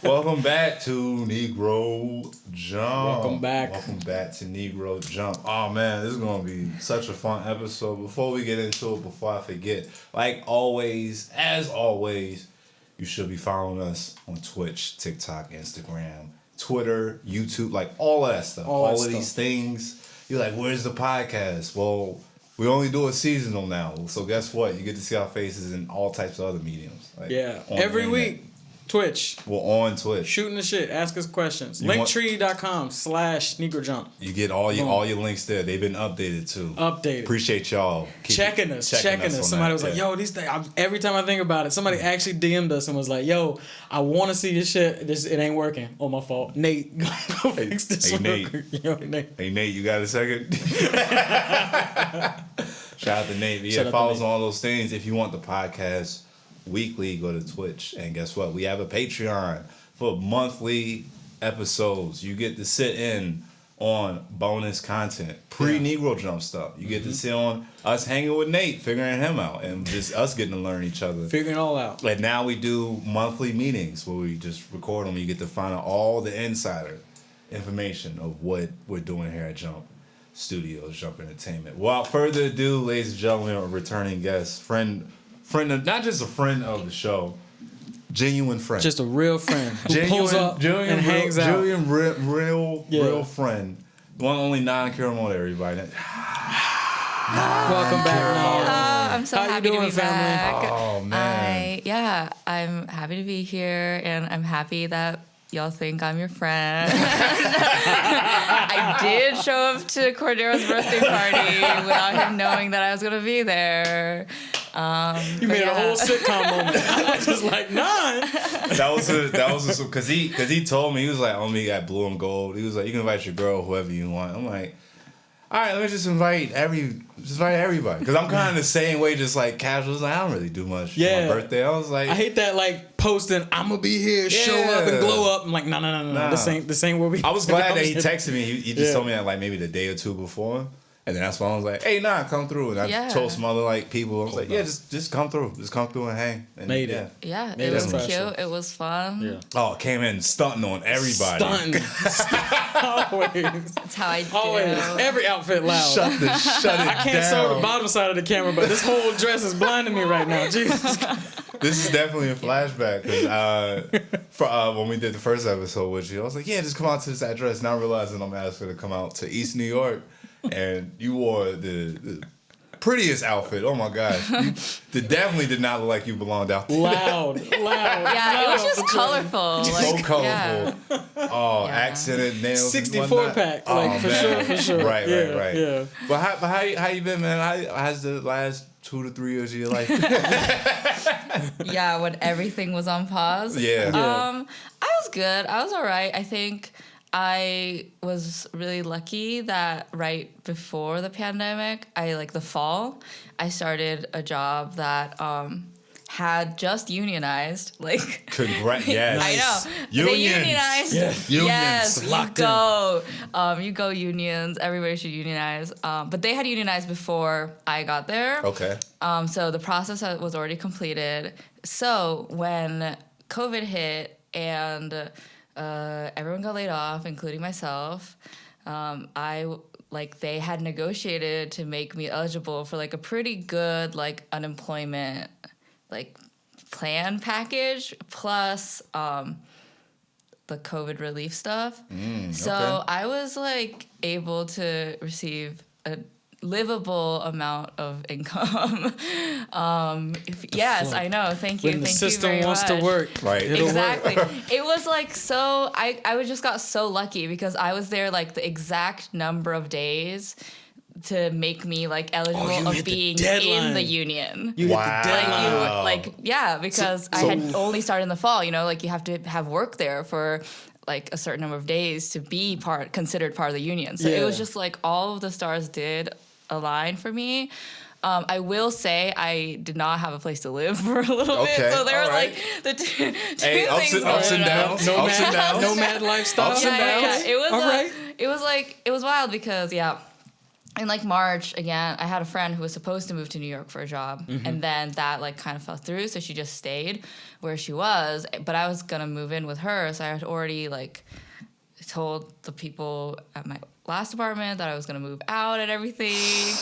Welcome back to Negro Jump. Welcome back to Negro Jump. Oh man, this is gonna be such a fun episode. Before we get into it, before I forget, like always, as always, you should be following us on Twitch, TikTok, Instagram, Twitter, YouTube, like all of that stuff. All of these things. You're like, where's the podcast? Well, we only do it seasonal now. So guess what? You get to see our faces in all types of other mediums. Like every week. Twitch. We're on Twitch. Shooting the shit. Ask us questions. Linktree.com/NegroJump. You get all your links there. They've been updated too. Appreciate y'all. Checking us. Somebody was like, yo, these things. Every time I think about it, somebody actually DM'd us and was like, yo, I want to see this shit. It ain't working. Oh, my fault. Nate, go fix this. Hey, Nate. Yo, Nate. Hey, Nate, you got a second? Shout out to Nate. Yeah, follow us on all those things. If you want the podcast weekly, go to Twitch, and guess what? We have a Patreon for monthly episodes. You get to sit in on bonus content, pre-Negro Jump stuff. You get to sit on us hanging with Nate, figuring him out, and just us getting to learn each other. Figuring it all out. Like now we do monthly meetings where we just record them. You get to find out all the insider information of what we're doing here at Jump Studios, Jump Entertainment. Without further ado, ladies and gentlemen, a returning guest, friend of, not just a friend of the show, genuine friend. Just a real friend who pulls up and hangs out. Real friend. One only Non Kuramoto, everybody. Welcome back, I'm so happy to be back. Oh, man. I'm happy to be here, and I'm happy that y'all think I'm your friend. I did show up to Cordero's birthday party without him knowing that I was going to be there. You made a whole sitcom moment. I was just like, nah. That was because he told me, he was like, oh, me got blue and gold. He was like, you can invite your girl, whoever you want. I'm like, all right, let me just invite everybody. Because I'm kind of the same way, just like casual. Like, I don't really do much for my birthday. I was like, I hate that like posting, I'm gonna be here, show up and glow up. I'm like, no. This ain't where we. I was glad that he texted me. He just told me that like maybe the day or two before. And then that's why I was like, hey, come through. And I told some other like people, I was like, just come through. Just come through and hang. And Made it. Yeah, it was cute. It was fun. Yeah. Oh, came in stunting on everybody. Always. That's how I do. Always. Every outfit loud. Shut it I can't show the bottom side of the camera, but this whole dress is blinding me right now. Jesus. This is definitely a flashback. Cause when we did the first episode with you, I was like, just come out to this address. Now realizing I'm asking her to come out to East New York. And you wore the prettiest outfit. Oh my gosh. You definitely did not look like you belonged out there. Loud. Yeah, it was just colorful. So colorful. Oh, accented nails. 64 pack. For sure. Right. Yeah. But how you been, man? How's the last 2 to 3 years of your life? Yeah, when everything was on pause. Yeah. I was good. I was all right. I think I was really lucky that right before the pandemic, the fall, I started a job that had just unionized. Congrats! Yes, I know. Unions. They unionized. Yes, you go unions. Everybody should unionize. But they had unionized before I got there. Okay. So the process was already completed. So when COVID hit and everyone got laid off, including myself. They had negotiated to make me eligible for a pretty good unemployment plan package plus the COVID relief stuff. So I was able to receive a livable amount of income. Yes, I know. Thank you. When the Thank system you very wants much. to work. Right. Exactly. It was so, I just got so lucky because I was there the exact number of days to make me eligible of being in the union. You hit the deadline. Because I had only started in the fall, you have to have work there for a certain number of days to be considered part of the union. So it was just all of the stars did align for me. I will say I did not have a place to live for a little bit. So there were the two things. Ups and downs. Nomad lifestyle. Ups and downs. It was it was wild because in like March, again, I had a friend who was supposed to move to New York for a job, and then that like kind of fell through, so she just stayed where she was. But I was gonna move in with her, so I had already like told the people at my last apartment that I was gonna move out and everything.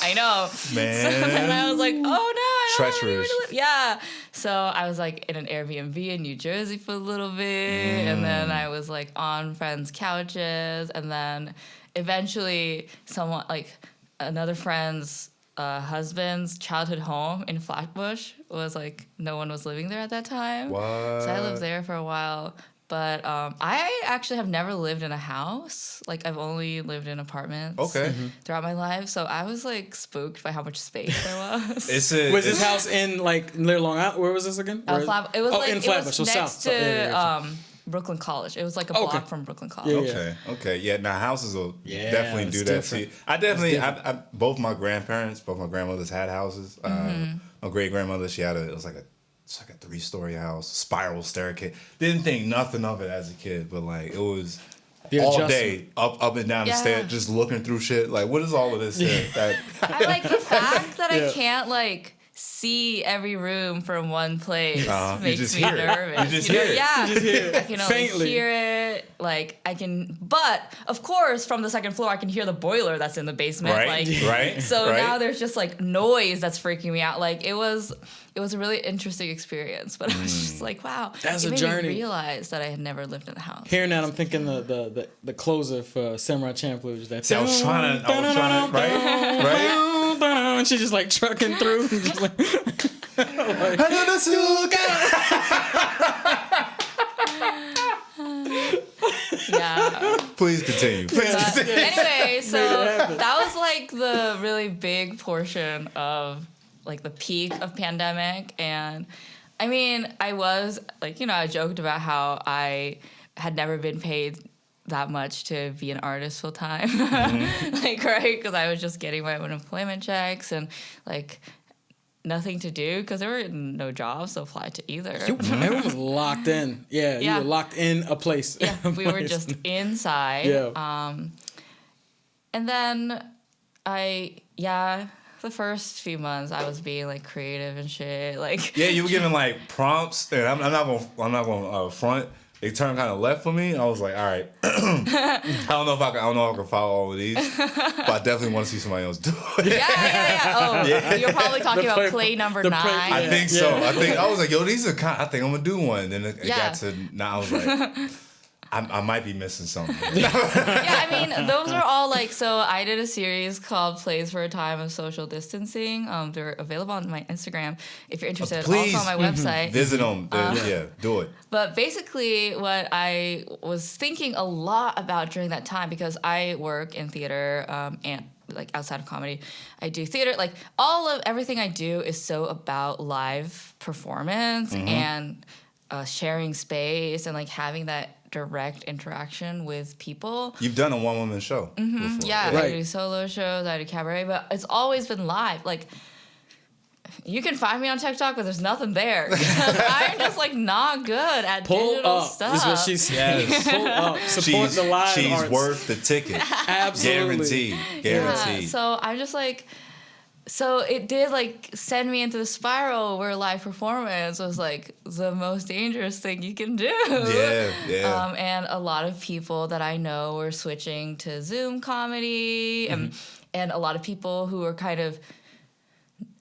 I know, Man. So then I was like, oh no, I don't have anywhere Treacherous. to live. Yeah. So I was like in an Airbnb in New Jersey for a little bit, and then I was like on friends' couches, and then eventually someone like another friend's husband's childhood home in Flatbush was like no one was living there at that time. What? So I lived there for a while. But I actually have never lived in a house. Like, I've only lived in apartments throughout my life. So I was, like, spooked by how much space there was. Was this house in, like, near Long Island? Where was this again? It was, like, in it Flatbush, was so next south. to Brooklyn College. It was, like, a block from Brooklyn College. Okay. Yeah, now houses will definitely do that to you. I definitely, both my grandmothers had houses. My great-grandmother, she had it's like a 3-story house, spiral staircase. Didn't think nothing of it as a kid, but like it was all day up and down the stairs, just looking through shit. Like, what is all of this shit? I like the fact that I can't like see every room from one place makes me nervous. You just hear it. Yeah, you just hear it. I can only hear it. Like I can, but of course, from the second floor, I can hear the boiler that's in the basement. Right. So now there's just like noise that's freaking me out. Like it was a really interesting experience, but I was just like, wow, that's it a made journey. me realize that I had never lived in a house. Hearing that, I'm thinking the closer for Samurai Champloo was that. See, I was trying to, right? And she's just like trucking through. Just like, yeah. Please continue. Anyway, so that was like the really big portion of like the peak of pandemic. And I mean, I was like, I joked about how I had never been paid that much to be an artist full time. Like, right? Because I was just getting my unemployment checks and like nothing to do because there were no jobs to apply to either. Everyone was locked in. Yeah, you were locked in a place. Yeah, we were just inside. Yeah. And then the first few months I was being like creative and shit. Like you were giving like prompts, and I'm not gonna front. They turned kind of left for me. I was like, all right, I don't know if I can follow all of these, but I definitely want to see somebody else do it. Yeah. Oh, you're probably talking about play number 9. I think so. I was like, yo, these are I think I'm gonna do one. And then it got to now. I was like, I might be missing something. I mean, those are all like, so I did a series called Plays for a Time of Social Distancing. They're available on my Instagram if you're interested. Please, also on my website. Visit them. Do it. But basically what I was thinking a lot about during that time, because I work in theater and like outside of comedy, I do theater. Like everything I do is so about live performance and sharing space and like having that direct interaction with people. You've done a one-woman show before. Yeah, I do solo shows, I do cabaret, but it's always been live. Like, you can find me on TikTok, but there's nothing there. I'm just like not good at digital stuff. Is what she's saying. Pull up. Support the live She's arts. worth the ticket. Absolutely. Guaranteed. Yeah, so I'm just like, so it did like send me into the spiral where live performance was like the most dangerous thing you can do. Yeah. And a lot of people that I know were switching to Zoom comedy, and a lot of people who were kind of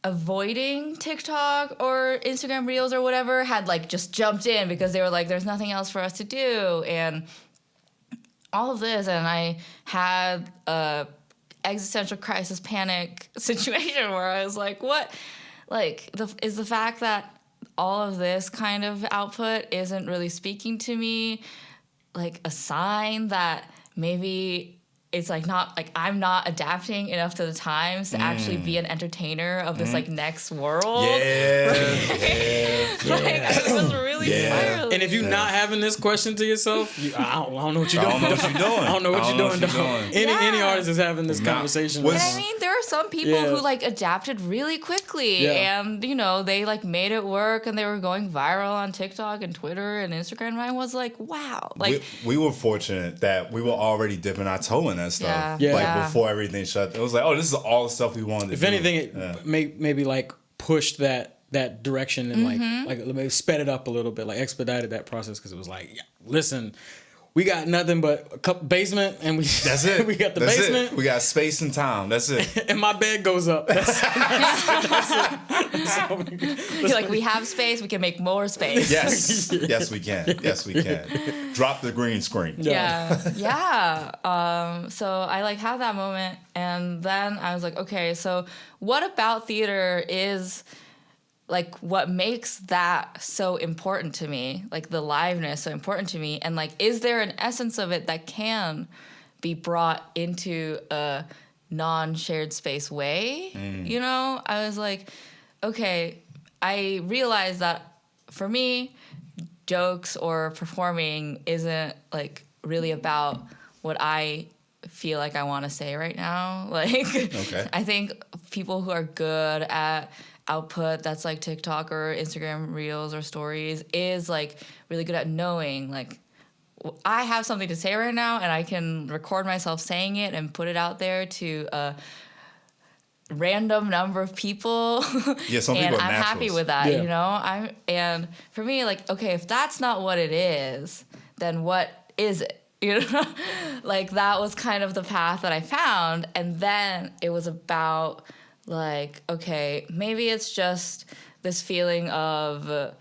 avoiding TikTok or Instagram Reels or whatever had like just jumped in because they were like, there's nothing else for us to do. And all of this, and I had a existential crisis panic situation where I was like, what? Like, is the fact that all of this kind of output isn't really speaking to me like a sign that maybe it's like not like I'm not adapting enough to the times to actually be an entertainer of this like next world. Yeah. It was really spiraling. And if you're not having this question to yourself, I don't know what you're doing. I don't know what you're doing. Any artist is having this conversation. And I mean, there are some people who like adapted really quickly, and they like made it work, and they were going viral on TikTok and Twitter and Instagram. And I was like, wow, like we were fortunate that we were already dipping our toe in doing that stuff. Yeah. Like before everything shut. It was like, oh, this is all the stuff we wanted to If do. anything, it maybe like pushed that direction and like maybe sped it up a little bit, like expedited that process because it was like, listen, we got nothing but a couple basement and that's it. We got the that's basement. It. We got space and time. That's it. And my bed goes up. That's it. You're like, we have space. We can make more space. Yes. Yes, we can. Yes, we can. Drop the green screen. Yeah. So I like had that moment, and then I was like, okay, so what about theater is like what makes that so important to me, like the liveness so important to me, and like is there an essence of it that can be brought into a non-shared space way? You know, I was like, okay, I realized that for me, jokes or performing isn't like really about what I feel like I want to say right now. Like, okay. I think people who are good at output that's like TikTok or Instagram reels or stories is like really good at knowing like I have something to say right now and I can record myself saying it and put it out there to a random number of people. Yeah, some and people are I'm naturals. happy with that, you know? And for me, like, okay, if that's not what it is, then what is it? You know, like that was kind of the path that I found. And then it was about like, okay, maybe it's just this feeling of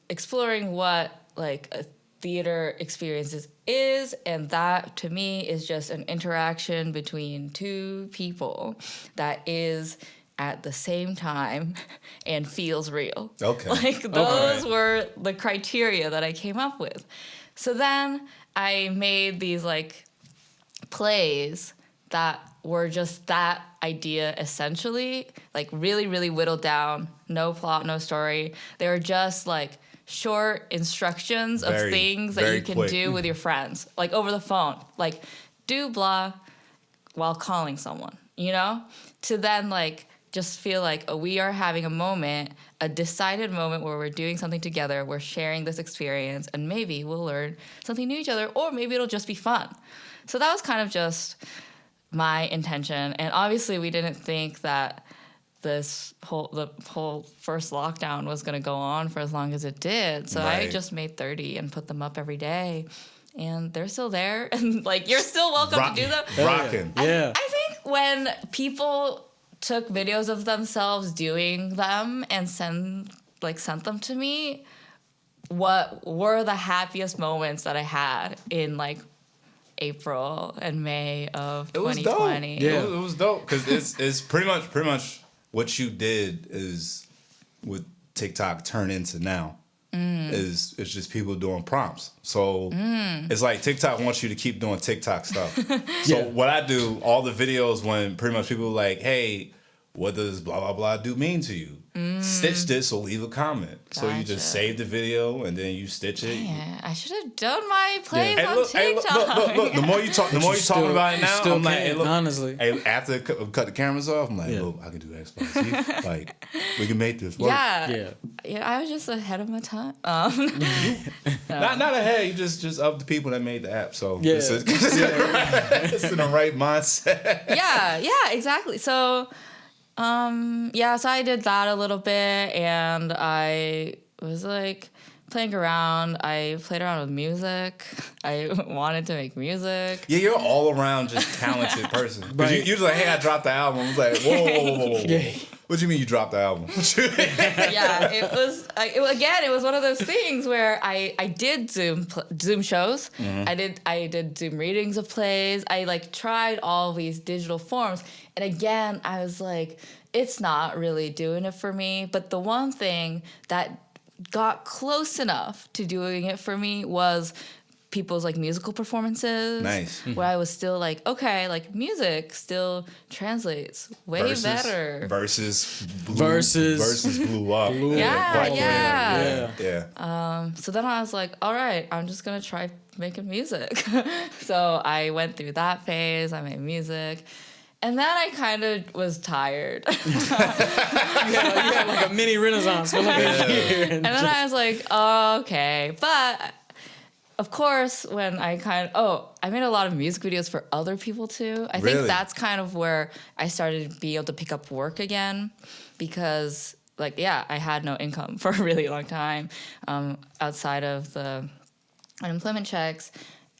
exploring what like a theater experience is. And that to me is just an interaction between two people that is at the same time and feels real. Okay. Like those were the criteria that I came up with. So then I made these like plays that were just that idea essentially, like really, really whittled down, no plot, no story. They were just like short instructions of things that you can do with your friends, like over the phone, like do blah while calling someone, you know, to then like just feel like we are having a moment, a decided moment where we're doing something together, we're sharing this experience, and maybe we'll learn something new each other, or maybe it'll just be fun. So that was kind of just my intention. And obviously we didn't think that the whole first lockdown was going to go on for as long as it did. So I just made 30 and put them up every day. And they're still there. And like, you're still welcome to do them. Rocking. I think when people took videos of themselves doing them and sent them to me, what were the happiest moments that I had in like April and May of 2020. Yeah, it was dope because it's pretty much what you did is what TikTok turned into now. Is it's just people doing prompts. So it's like TikTok wants you to keep doing TikTok stuff. So what I do, all the videos when pretty much people are like, hey, what does blah, blah, blah do mean to you? Stitch this, so leave a comment. Gotcha. So you just save the video and then you stitch it. Man, I should have done my plays on TikTok. Look. The more you talking about it now, I'm like, hey, look, honestly. Hey, after cut the cameras off, I'm like, look, I can do X, Y, Z. Like, we can make this work. Yeah, I was just ahead of my time. Not ahead. You just up the people that made the app. So it's in the right mindset. Yeah, exactly. So. So I did that a little bit, and I was like playing around. I played around with music. I wanted to make music. Yeah, you're all around just talented person. Because you're just like, hey, I dropped the album. I was like, whoa. What do you mean you dropped the album? Yeah, it was one of those things where I did Zoom shows. I did Zoom readings of plays. I like tried all these digital forms. And again, I was like, it's not really doing it for me. But the one thing that got close enough to doing it for me was people's like musical performances. Nice. Where I was still like, okay, like music still translates way better. Versus blew up. Yeah. So then I was like, all right, I'm just gonna try making music. So I went through that phase. I made music. And then I kind of was tired. you had like a mini renaissance for like a year. And then I was like, oh, okay. But of course, when I made a lot of music videos for other people too. I think that's kind of where I started to be able to pick up work again, because like, yeah, I had no income for a really long time outside of the unemployment checks.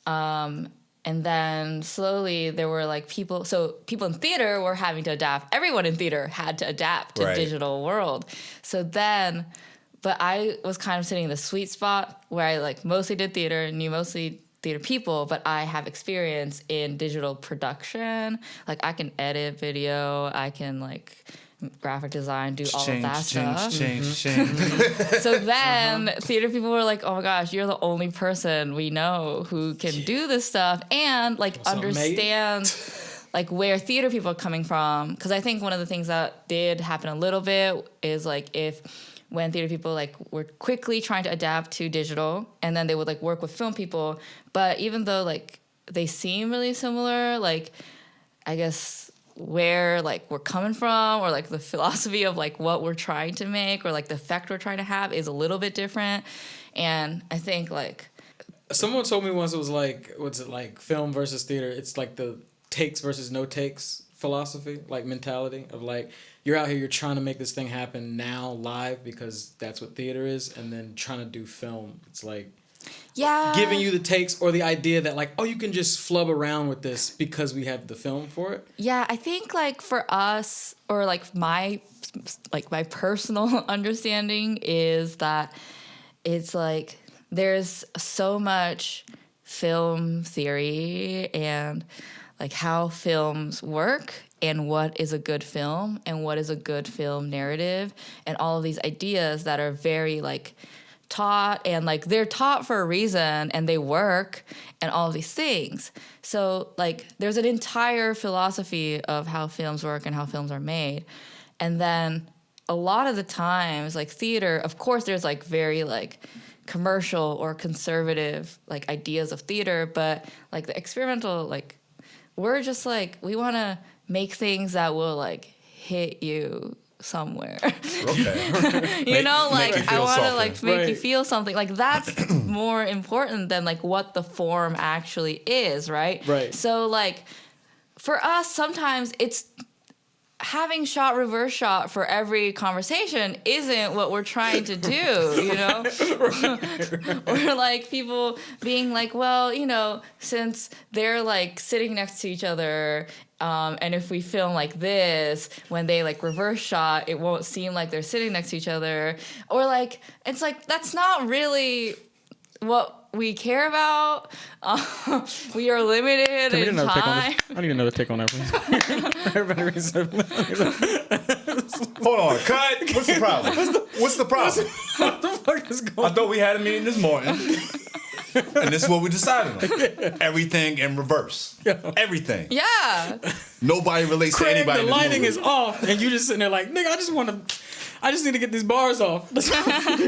And then slowly there were like people in theater were having to adapt. Everyone in theater had to adapt to digital world. So then, but I was kind of sitting in the sweet spot where I like mostly did theater, knew mostly theater people, but I have experience in digital production. Like I can edit video, I can like graphic design, do all of that stuff. Change. So then theater people were like, oh my gosh, you're the only person we know who can do this stuff and like understand like where theater people are coming from. Because I think one of the things that did happen a little bit is like when theater people like were quickly trying to adapt to digital, and then they would like work with film people, but even though like they seem really similar, like I guess where like we're coming from, or like the philosophy of like what we're trying to make, or like the effect we're trying to have is a little bit different. And I think like someone told me once, it was like, what's it like, film versus theater, it's like the takes versus no takes philosophy, like mentality of like, you're out here, you're trying to make this thing happen now live because that's what theater is, and then trying to do film, it's like giving you the takes or the idea that like, oh, you can just flub around with this because we have the film for it. Yeah, I think like for us, or like my personal understanding is that it's like there's so much film theory and like how films work and what is a good film and what is a good film narrative and all of these ideas that are very like taught, and like they're taught for a reason and they work and all of these things. So like there's an entire philosophy of how films work and how films are made. And then a lot of the times like theater, of course there's like very like commercial or conservative like ideas of theater, but like the experimental, like we're just like, we want to make things that will like hit you somewhere. Okay. You know, like I want to like make you Right. feel something. Like that's more important than like what the form actually is, right? Right. So like for us, sometimes it's having shot reverse shot for every conversation isn't what we're trying to do, you know? Or like people being like, well, you know, since they're like sitting next to each other, and if we film like this, when they like reverse shot, it won't seem like they're sitting next to each other. Or like, it's like, that's not really what we care about. We are limited in time. I need another take on that, please. Everybody reads Hold on, cut. What's the problem? What's the problem? What the fuck is going I thought we had a meeting this morning. And this is what we decided on. Everything in reverse. Everything. Yeah. Nobody relates Craig, to anybody. the lighting is off, and you just sitting there like, nigga, I just need to get these bars off. What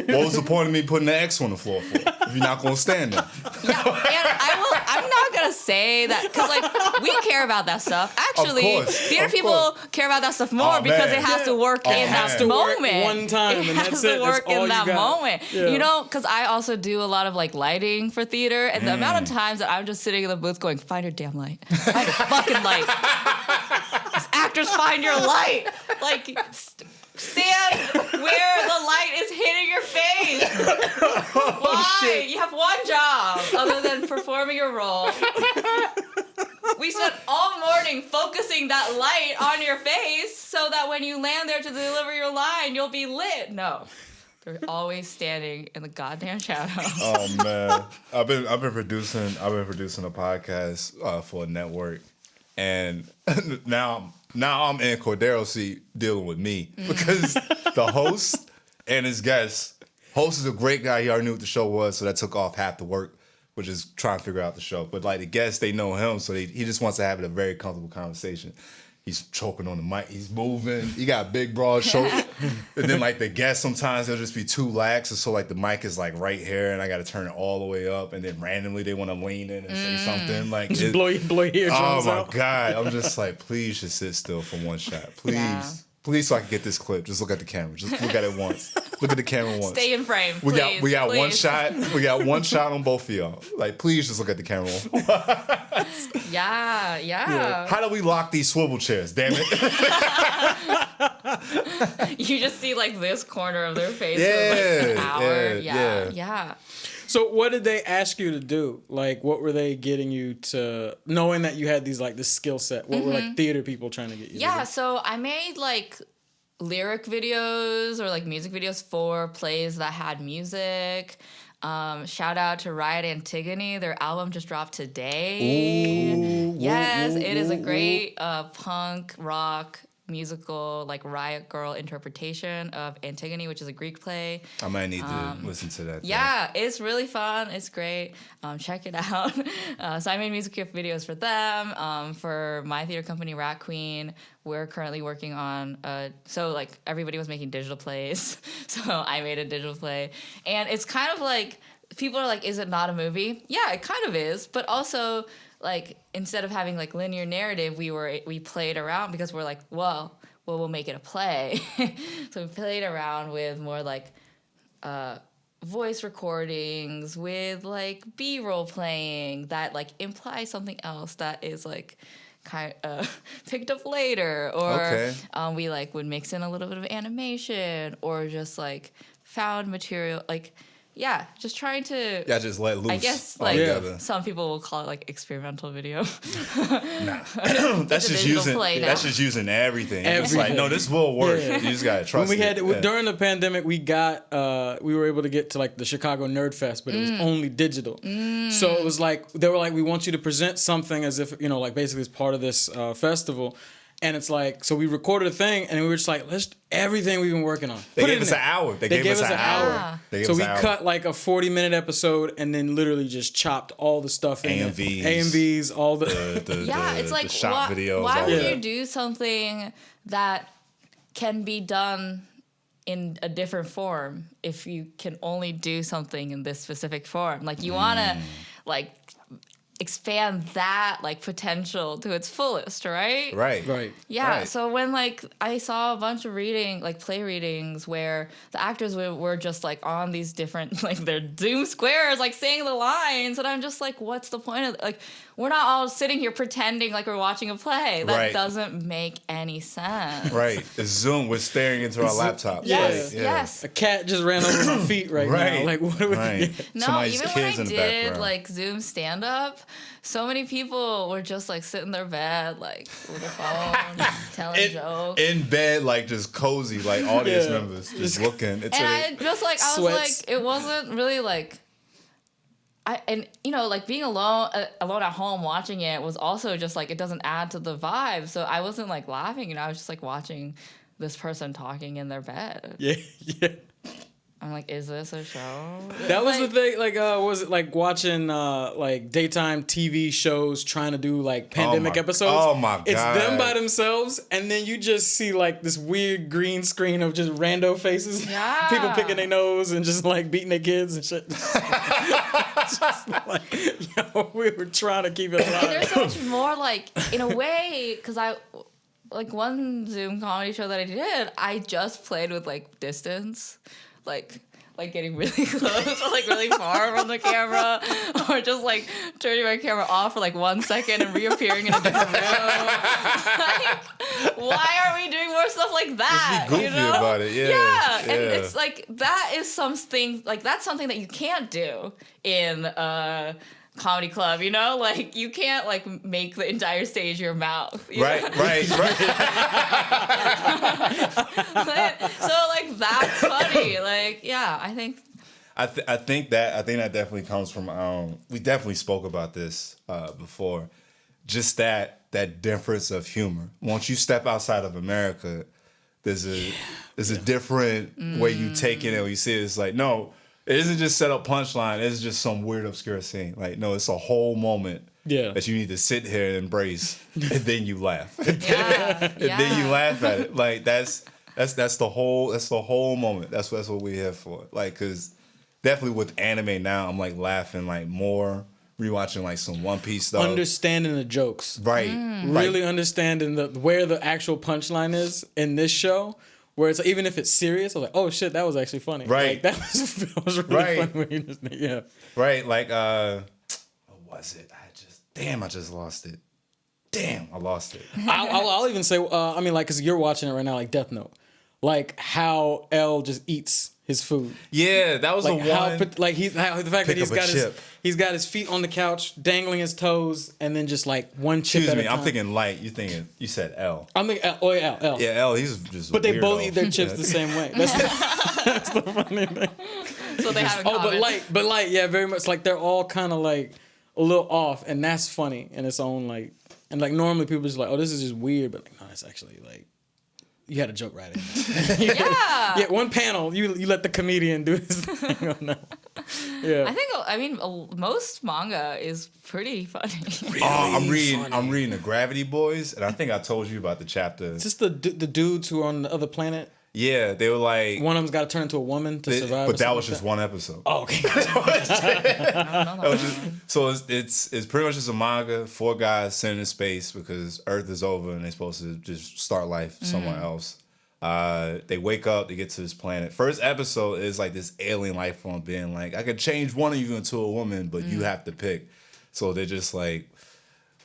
was the point of me putting the X on the floor for? If you're not gonna stand there. Yeah, and I'm not gonna say that because like we care about that stuff. Actually, theater people care about that stuff more because it has to work in that moment. One time, it and has that's to it. work That's all in that you got. moment. Yeah. You know, because I also do a lot of like lighting for theater, and the amount of times that I'm just sitting in the booth going, "Find your damn light, find your fucking light." These actors, find your light, like. Stand where the light is hitting your face. Why? You have one job other than performing your role. We spent all morning focusing that light on your face so that when you land there to deliver your line, you'll be lit. No. They're always standing in the goddamn shadow. Oh man. I've been producing a podcast for a network, and now I'm in Cordero's seat dealing with me because the host and his guest. Host is a great guy. He already knew what the show was, so that took off half the work, which is trying to figure out the show. But like the guests, they know him, so he just wants to have a very comfortable conversation. He's choking on the mic. He's moving. He got big, broad shoulders. And then like the guests, sometimes they'll just be too lax, and so like the mic is like right here, and I got to turn it all the way up, and then randomly they want to lean in and say something like, Just blow your eardrums "Oh my out. god!" I'm just like, please just sit still for one shot, please. Yeah. Please, so I can get this clip. Just look at the camera. Just look at it once. Look at the camera once. Stay in frame. We Please, got please. one shot. We got one shot on both of y'all. Like, please just look at the camera. Yeah. How do we lock these swivel chairs? Damn it. You just see like this corner of their face for like an hour. Yeah. So what did they ask you to do? Like, what were they getting you to, knowing that you had these like this skill set? What were like theater people trying to get you to Yeah, do? so I made like lyric videos or like music videos for plays that had music. Shout out to Riot Antigone. Their album just dropped today. Ooh, yes, ooh, it is a ooh, great punk rock musical like Riot Girl interpretation of Antigone, which is a Greek play. I might need to listen to that. Yeah, it's really fun. It's great. Check it out. So I made music videos for them. For my theater company, Rat Queen, we're currently working on so like everybody was making digital plays. So I made a digital play. And it's kind of like, people are like, is it not a movie? Yeah, it kind of is. But also, like, instead of having like linear narrative, we played around because we're like, well, we'll make it a play. So we played around with more like voice recordings, with like B-roll playing that like implies something else that is like kind of picked up later, or we like would mix in a little bit of animation, or just like found material, like just trying to just let loose. I guess like some people will call it like experimental video. Nah. that's just using everything. It's like, no, this will work. You just gotta trust it. During the pandemic, we were able to get to like the Chicago Nerd Fest, but it was only digital. So it was like, they were like, we want you to present something as if, like basically as part of this festival. And it's like, so we recorded a thing, and we were just like, let's everything we've been working on. They gave us an hour. They gave us an hour. So we cut like a 40-minute episode, and then literally just chopped all the stuff in AMVs, all the it's like, shot videos. Why would you do something that can be done in a different form if you can only do something in this specific form? Like, you want to like expand that like potential to its fullest, right? Right. Yeah. Right. So when like I saw a bunch of play readings where the actors were just like on these different like their Zoom squares, like saying the lines, and I'm just like, what's the point of like, we're not all sitting here pretending like we're watching a play. That doesn't make any sense. Right. It's Zoom. We're staring into our laptops. Yes. Right. Yes. A cat just ran over my feet now. Like, what are we? No, Somebody's even when I kids in the did background. like Zoom stand up, so many people were just like sitting in their bed, like with a phone, telling jokes. In bed, like just cozy, like audience members just looking. It's I was like, it wasn't really like, like being alone at home watching it was also just like, it doesn't add to the vibe. So I wasn't like laughing, I was just like watching this person talking in their bed. Yeah. I'm like, is this a show? That was the thing. Like, was it like watching like daytime TV shows trying to do like pandemic episodes? Oh my god! It's them by themselves, and then you just see like this weird green screen of just rando faces. Yeah. People picking their nose and just like beating their kids and shit. Just like, we were trying to keep it alive. And there's so much more, like, in a way, because like one Zoom comedy show that I did, I just played with like distance. Like getting really close or like really far from the camera, or just like turning my camera off for like 1 second and reappearing in a different room. Like, why aren't we doing more stuff like that? Just be goofy about it, Yeah, and it's like, that is something, like that's something that you can't do in comedy club, like you can't like make the entire stage your mouth. Right. So like that's funny. Like, yeah, I think that definitely comes from we definitely spoke about this before. Just that difference of humor. Once you step outside of America, there's a different way you take it, and you see it. It's like, no, it isn't just set up punchline. It's just some weird obscure scene. Like, no, it's a whole moment that you need to sit here and embrace, and then you laugh. And then you laugh at it. Like that's the whole moment. That's what we're here for. Like, cause definitely with anime now, I'm like laughing like more rewatching like some One Piece stuff. Understanding the jokes. Right. Really understanding where the actual punchline is in this show. Where it's even if it's serious, I'm like, oh shit, that was actually funny. Right. Like, that was really funny. When you just, yeah. Right. Like, what was it? I just lost it. Damn, I lost it. I'll even say, I mean, like, because you're watching it right now, like Death Note. Like, how L just eats his food. Yeah, that was Like, the how, one. like, the fact that he's got his feet on the couch, dangling his toes, and then just, like, one chip Excuse at me, a time. I'm thinking light. You said L. I'm thinking, oh, yeah, L. Yeah, L, he's just But they weirdo. both eat their chips the same way. That's the funny thing. So they have in common. But light, yeah, very much. Like, they're all kind of, like, a little off, and that's funny in its own, like, and, like, normally people just like, oh, this is just weird, but, like, no, it's actually, like, you had a joke right in there. Yeah. Yeah, one panel, you let the comedian do his thing on that. Yeah. I mean, most manga is pretty funny. Really I'm reading the Gravity Boys, and I think I told you about the chapter. Is this the dudes who are on the other planet? Yeah, they were like One of them's got to turn into a woman to survive. but that was just one episode. Oh, okay. So it's pretty much just a manga. 4 guys sent into space because Earth is over and they're supposed to just start life somewhere else. They wake up, they get to this planet. First episode is like this alien life form being like, I could change one of you into a woman, but you have to pick. So they're just like,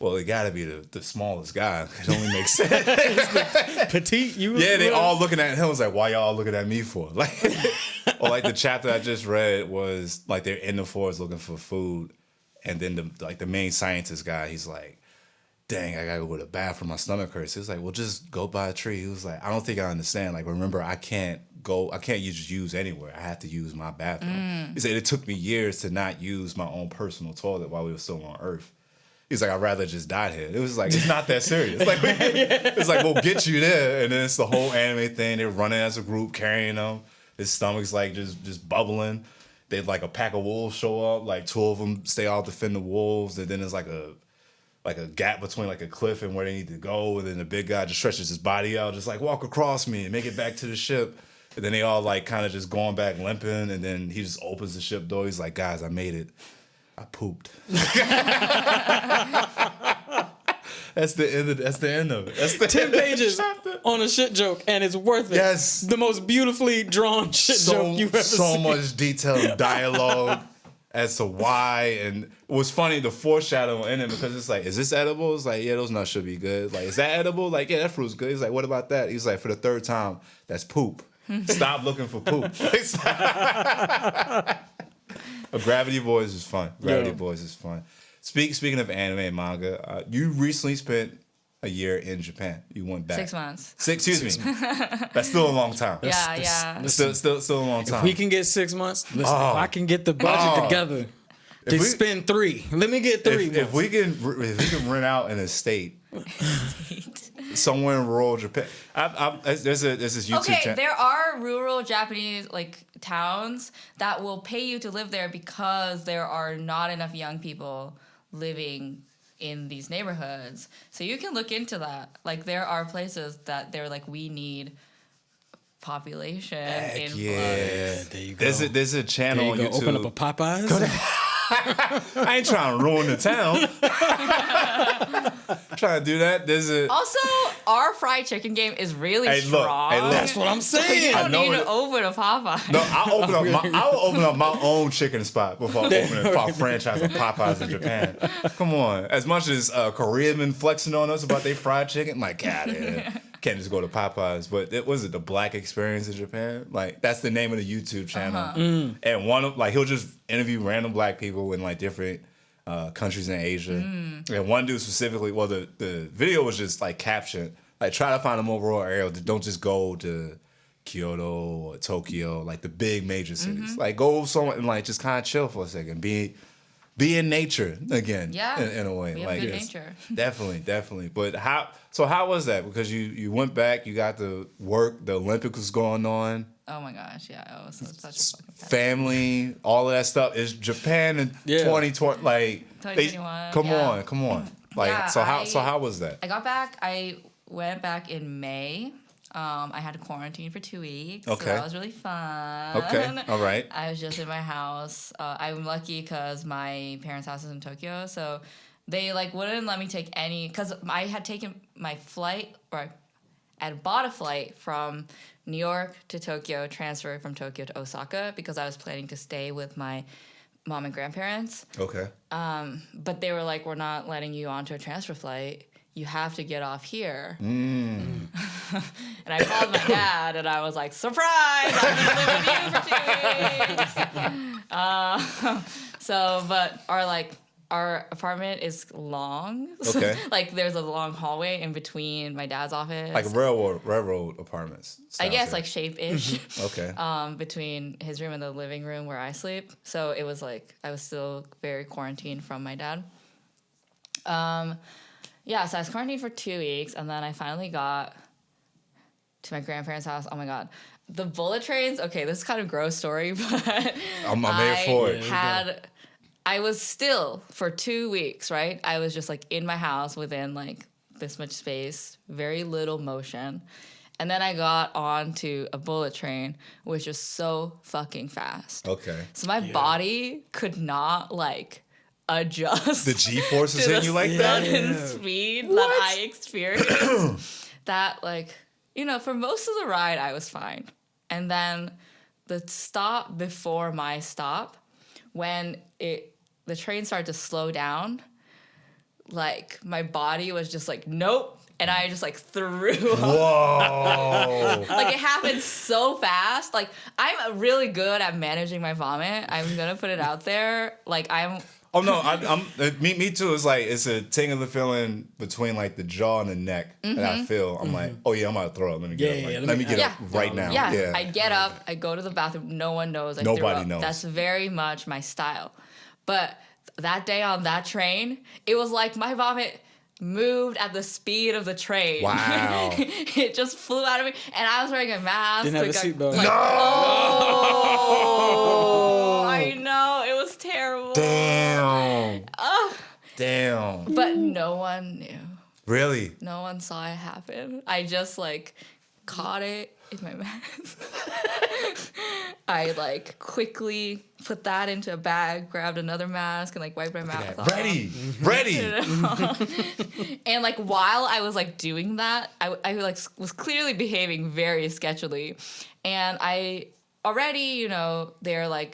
well, it got to be the smallest guy. It only makes sense. Petite, you. Yeah, they all looking at him. Was like, why y'all looking at me for? Like, or like the chapter I just read was like they're in the forest looking for food, and then the main scientist guy, he's like, dang, I gotta go to the bathroom. My stomach hurts. He was like, well, just go by a tree. He was like, I don't think I understand. Like, remember, I can't just use anywhere. I have to use my bathroom. He said it took me years to not use my own personal toilet while we were still on Earth. He's like, I'd rather just die here. It was like, it's not that serious. Like, it's like, we'll get you there. And then it's the whole anime thing. They're running as a group, carrying them. His stomach's like just bubbling. They like a pack of wolves show up. Like 2 of them stay out to defend the wolves. And then there's like a gap between like a cliff and where they need to go. And then the big guy just stretches his body out, just like walk across me and make it back to the ship. And then they all like kind of just going back limping. And then he just opens the ship door. He's like, guys, I made it. I pooped. That's the end of it. That's the 10 pages on a shit joke, and it's worth it. Yes. The most beautifully drawn shit joke you've ever seen. So much detailed dialogue as to why. And it was funny, the foreshadowing in it, because it's like, is this edible? It's like, yeah, those nuts should be good. Like, is that edible? Like, yeah, that fruit's good. He's like, what about that? He's like, for the 3rd time, that's poop. Stop looking for poop. Gravity Boys is fun. Boys is fun. Speaking of anime and manga, you recently spent a year in Japan. You went back. 6 months. Excuse me. That's still a long time. Yeah. Still a long time. If we can get 6 months, listen, if I can get the budget together to spend 3, let me get 3 months. If we can rent out an estate somewhere in rural Japan. There's this YouTube channel. Okay, there are rural Japanese like towns that will pay you to live there because there are not enough young people living in these neighborhoods. So you can look into that. Like there are places that they're like, we need population influx. Yeah, there you go. There's a channel on YouTube. Open up a Popeyes. I ain't trying to ruin the town. Trying to do that. Also, our fried chicken game is really strong. Look. That's what I'm saying. You don't need to open a Popeye. No, I'll open up my own chicken spot before I franchise a Popeyes in Japan. Come on. As much as Korea been flexing on us about their fried chicken, like, God, can't just go to Popeyes. But was it the Black Experience in Japan? Like, that's the name of the YouTube channel. And he'll just interview random black people in like different countries in Asia. And one dude specifically, well, the video was just like captioned, like, try to find a more rural area. Don't just go to Kyoto or Tokyo, like the big major cities. Like, go somewhere and like just kind of chill for a second. Be in nature again. Yeah, in a way. Be like in nature. Definitely. But how was that? Because you went back, you got to work. The Olympics was going on. Oh my gosh, yeah, it was such a fucking family, all of that stuff. Is Japan in 2020 like 2021? Come on. Like, so how was that? I went back in May. I had to quarantine for 2 weeks. Okay. So that was really fun. Okay. All right. I was just in my house. I'm lucky because my parents' house is in Tokyo, so they wouldn't let me take any, because I had taken my flight, or I had bought a flight from New York to Tokyo, transferred from Tokyo to Osaka because I was planning to stay with my mom and grandparents. Okay. But they were like, we're not letting you onto a transfer flight. You have to get off here. Mm. And I called my dad, and I was like, surprise! I'm going to live with you for 2 weeks. But our apartment is long. Okay. There's a long hallway in between my dad's office. Like railroad apartments. I guess shape-ish. Okay. Between his room and the living room where I sleep. So it was I was still very quarantined from my dad. Yeah, so I was quarantined for 2 weeks, and then I finally got to my grandparents' house. Oh my god. The bullet trains, okay, this is kind of a gross story, but I'm here for it. I was still, for 2 weeks, right? I was just in my house within this much space, very little motion. And then I got onto a bullet train, which is so fucking fast. Okay. So my body could not adjust. The G-force is hitting you like that? Sudden speed that I experienced. That for most of the ride I was fine. And then the stop before my stop, when the train started to slow down, my body was just nope. And I just threw up. Whoa. It happened so fast. I'm really good at managing my vomit. I'm gonna put it out there. Oh no, I'm me too. It's a tingling feeling between the jaw and the neck that I feel. I'm oh yeah, I'm about to throw up. Let me get up. Let me get up right now. Yeah. I get up. I go to the bathroom. No one knows. Nobody threw up. knows. That's very much my style. But that day on that train, it was my vomit moved at the speed of the train. Wow. It just flew out of me, and I was wearing a mask. Didn't have a seatbelt. No. Oh, I know, it was terrible. Damn. Damn. But no one knew. Really? No one saw it happen. I just caught it in my mask. I quickly put that into a bag, grabbed another mask, and wiped my mouth off. Ready. And while I was doing that, I was clearly behaving very sketchily, and I already they're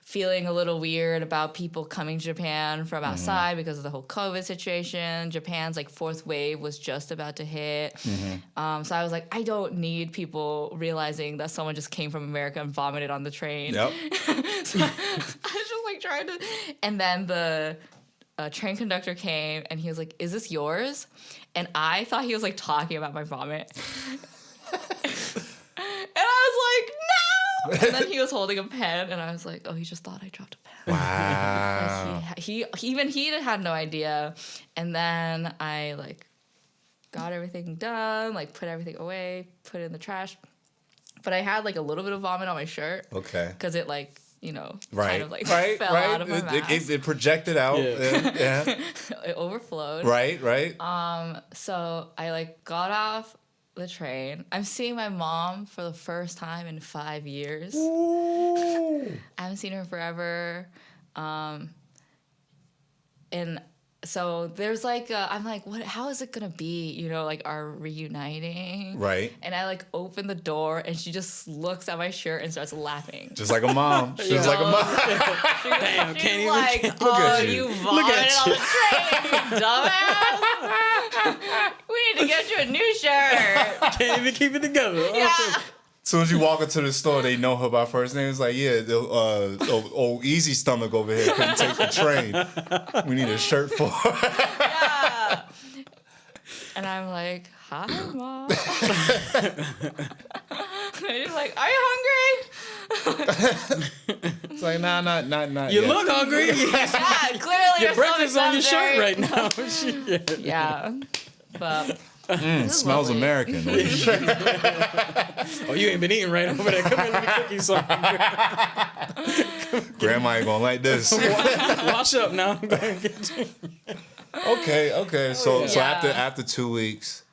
feeling a little weird about people coming to Japan from outside because of the whole COVID situation. Japan's fourth wave was just about to hit. So I was I don't need people realizing that someone just came from America and vomited on the train. Yep. So I was just trying to, and then the train conductor came and he was is this yours? And I thought he was talking about my vomit. And I was no! And then he was holding a pen, and I was oh, he just thought I dropped a pen. Wow. He had no idea. And then I got everything done, put everything away, put it in the trash. But I had a little bit of vomit on my shirt. Okay. Because it kind of fell right. out of my mask. It projected out. Yeah. It overflowed. Right. So I got off the train. I'm seeing my mom for the first time in 5 years. Ooh. I haven't seen her forever. And so there's I'm what, how is it gonna be, our reuniting? Right. And I open the door, and she just looks at my shirt and starts laughing. Just like a mom. Just like a mom. Damn, She's can't even. oh, at you you. vomited on the train, you dumbass. We need to get you a new shirt. Can't even keep it together. Yeah. As soon as you walk into the store, they know her by first name. It's old Easy Stomach over here couldn't take the train. We need a shirt for her. Yeah. And I'm hi, Mom. And she's are you hungry? It's not You yet. look hungry. Yeah, clearly Your breakfast on your stomach's shirt right now. Yeah. But Smells lovely. American. Oh, you ain't been eating right over there. Come here, let me cook you something. Grandma ain't gonna like this. Wash up now. Okay. So Yeah. after 2 weeks,